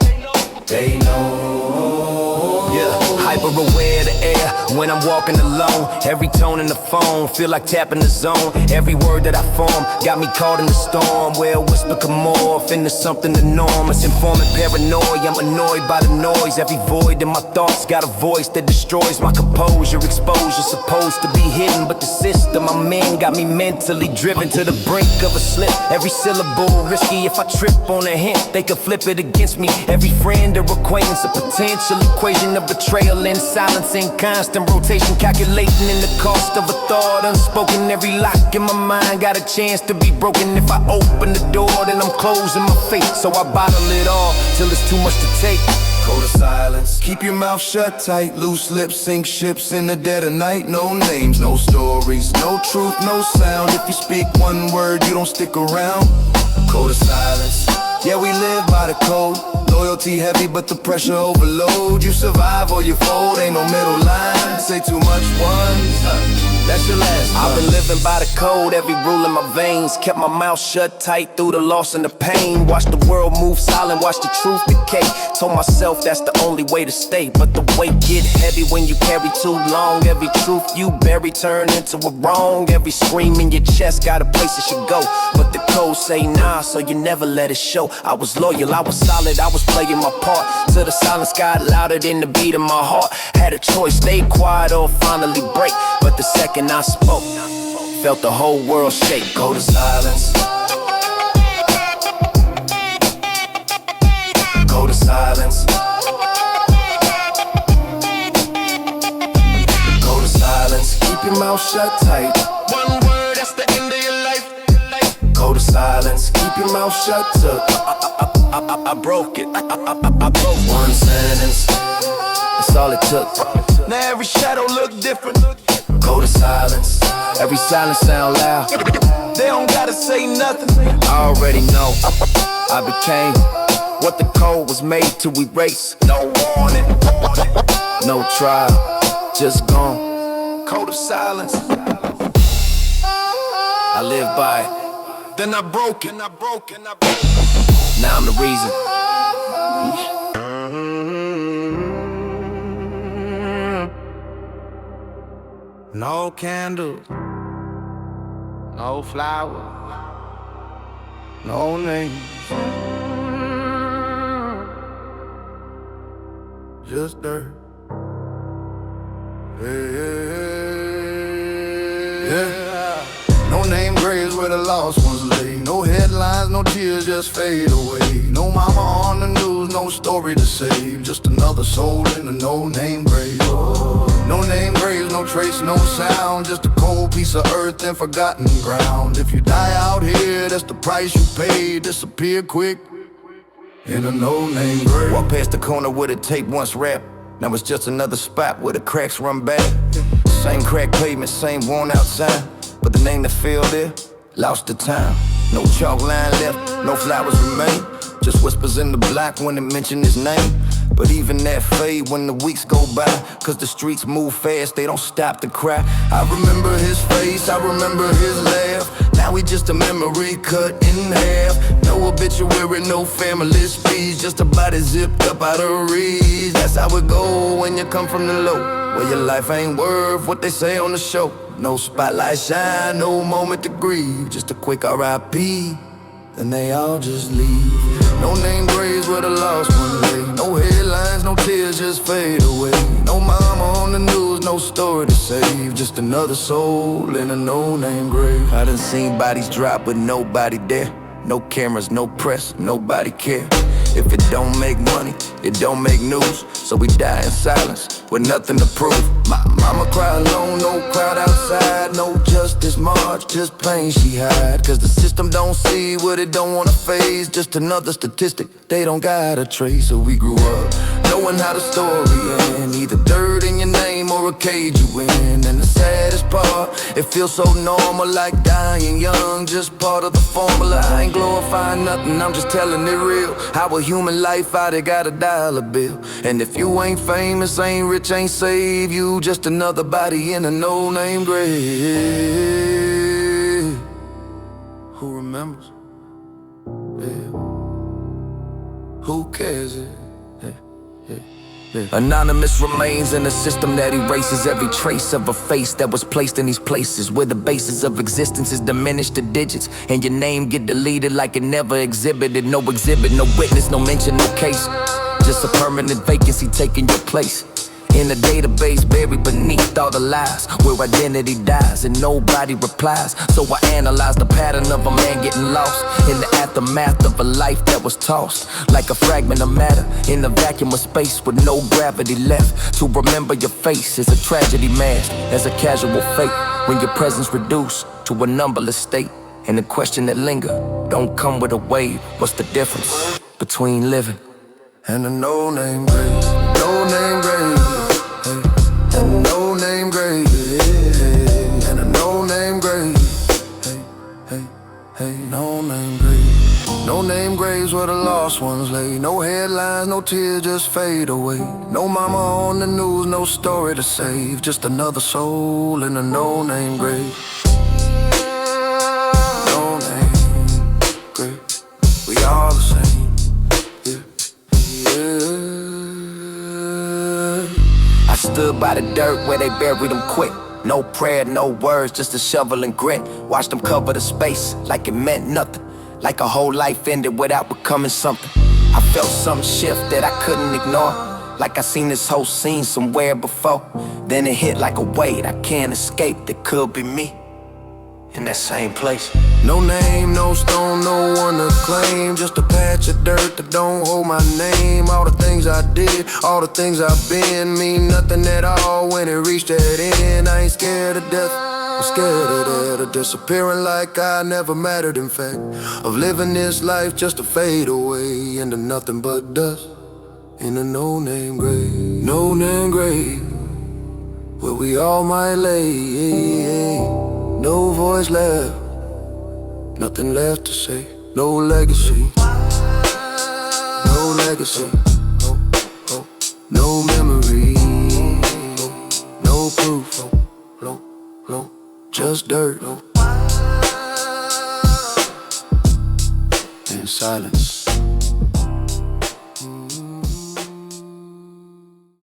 they know. Yeah, hyper aware of the air when I'm walking alone. Every tone in the phone feel like tapping the zone. Every word that I form got me caught in the storm, where a whisper can morph into something the norm. It's informing paranoia, I'm annoyed by the noise. Every void in my thoughts got a voice that destroys my composure. Exposure supposed to be hidden, but the system I'm in got me mentally driven to the brink of a slip. Every syllable risky, if I trip on a hint they could flip it against me. Every friend or acquaintance a potential equation of betrayal and silence in constant rotation, calculating in the cost of a thought unspoken. Every lock in my mind got a chance to be broken. If I open the door, then I'm closing my fate. So I bottle it all till it's too much to take. Code of silence, keep your mouth shut tight. Loose lips sink ships in the dead of night. No names, no stories, no truth, no sound. If you speak one word, you don't stick around. Code of silence, yeah, we live by the code. Loyalty heavy, but the pressure overload. You survive or you fold, ain't no middle line. Say too much once, that's your last one. I've been living by the code, every rule in my veins. Kept my mouth shut tight through the loss and the pain. Watched the world move silent, watched the truth decay. Told myself that's the only way to stay, but the weight get heavy when you carry too long. Every truth you bury turn into a wrong. Every scream in your chest got a place it should go, but the code say nah, so you never let it show. I was loyal, I was solid, I was playing my part, till the silence got louder than the beat of my heart. Had a choice, stay quiet or finally break, but the second I spoke, felt the whole world shake. Go to silence, go to silence, go to silence. Keep your mouth shut tight. One word, that's the end of your life. Go to silence, keep your mouth shut. I broke it, I broke One sentence, that's all it took. Now every shadow look different. go to silence. Every silence sound loud. They don't gotta say nothing. I already know I became what the code was made to erase. No warning. No trial, just gone. Code of silence. I live by it, Then I broke it. now I'm the reason. No candles, no flowers, no names, just dirt. Yeah. No name graves where the lost ones lay. No headlines, no tears just fade away. No mama on the news, no story to save. Just another soul in a no-name grave. No name graves, no trace, no sound. Just a cold piece of earth and forgotten ground. If you die out here, that's the price you pay. Disappear quick in a no-name grave. Walk past the corner where the tape once rapped. Now it's just another spot where the cracks run back. Same crack pavement, same worn out sign, but the name that fell there lost the time. No chalk line left, no flowers remain, just whispers in the block when they mention his name. But even that fade when the weeks go by, cause the streets move fast, they don't stop to cry. I remember his face, I remember his laugh. Now he just a memory cut in half. No obituary, no family speech, just a body zipped up out of reach. That's how it go when you come from the low, where your life ain't worth what they say on the show. No spotlight shine, no moment to grieve, just a quick R.I.P. Then they all just leave. No name graves where the lost one lay. No headlines, no tears just fade away. No mama on the news, no story to save, just another soul in a no-name grave. I done seen bodies drop with nobody there. No cameras, no press, nobody care. If it don't make money, it don't make news. So we die in silence with nothing to prove. My mama cry alone, no crowd outside, no justice march, just pain she hide. Cause the system don't see what it don't wanna face, just another statistic they don't got a trace. So we grew up knowing how the story end, either dirt in your name or a cage you in. And the saddest part, it feels so normal, like dying young, just part of the formula. I ain't glorifying nothing, I'm just telling it real. How a human life out there got $1 bill. And if you ain't famous, ain't rich, ain't saved, you just another body in a no-name grave. Who remembers? Yeah. Who cares? Anonymous remains in a system that erases every trace of a face that was placed in these places, where the basis of existence is diminished to digits, and your name get deleted like it never exhibited. No exhibit, no witness, no mention, no case, just a permanent vacancy taking your place in a database buried beneath all the lies, where identity dies and nobody replies. So I analyze the pattern of a man getting lost in the aftermath of a life that was tossed like a fragment of matter in a vacuum of space with no gravity left. To remember your face is a tragedy masked as a casual fate, when your presence reduced to a numberless state. And the question that linger don't come with a wave. What's the difference between living and a no-name grave? No-name grave. And a no-name grave, yeah. And a no-name grave, hey, hey, hey, no-name grave. No-name graves where the lost ones lay. No headlines, no tears just fade away. No mama on the news, no story to save, just another soul in a no-name grave. No-name grave, we all the same, yeah, yeah. I stood by the dirt where they buried them quick. No prayer, no words, just a shovel and grit. Watched them cover the space like it meant nothing, like a whole life ended without becoming something. I felt some shift that I couldn't ignore, like I seen this whole scene somewhere before. Then it hit like a weight I can't escape, that could be me in that same place. No name, no stone, no one to claim, just a patch of dirt that don't hold my name. All the things I did, all the things I've been, mean nothing at all when it reached that end. I ain't scared of death, I'm scared of that, of disappearing like I never mattered. In fact, of living this life just to fade away into nothing but dust in a no-name grave. No-name grave where we all might lay. No voice left, nothing left to say. No legacy, no legacy, no memory, no proof, just dirt and silence.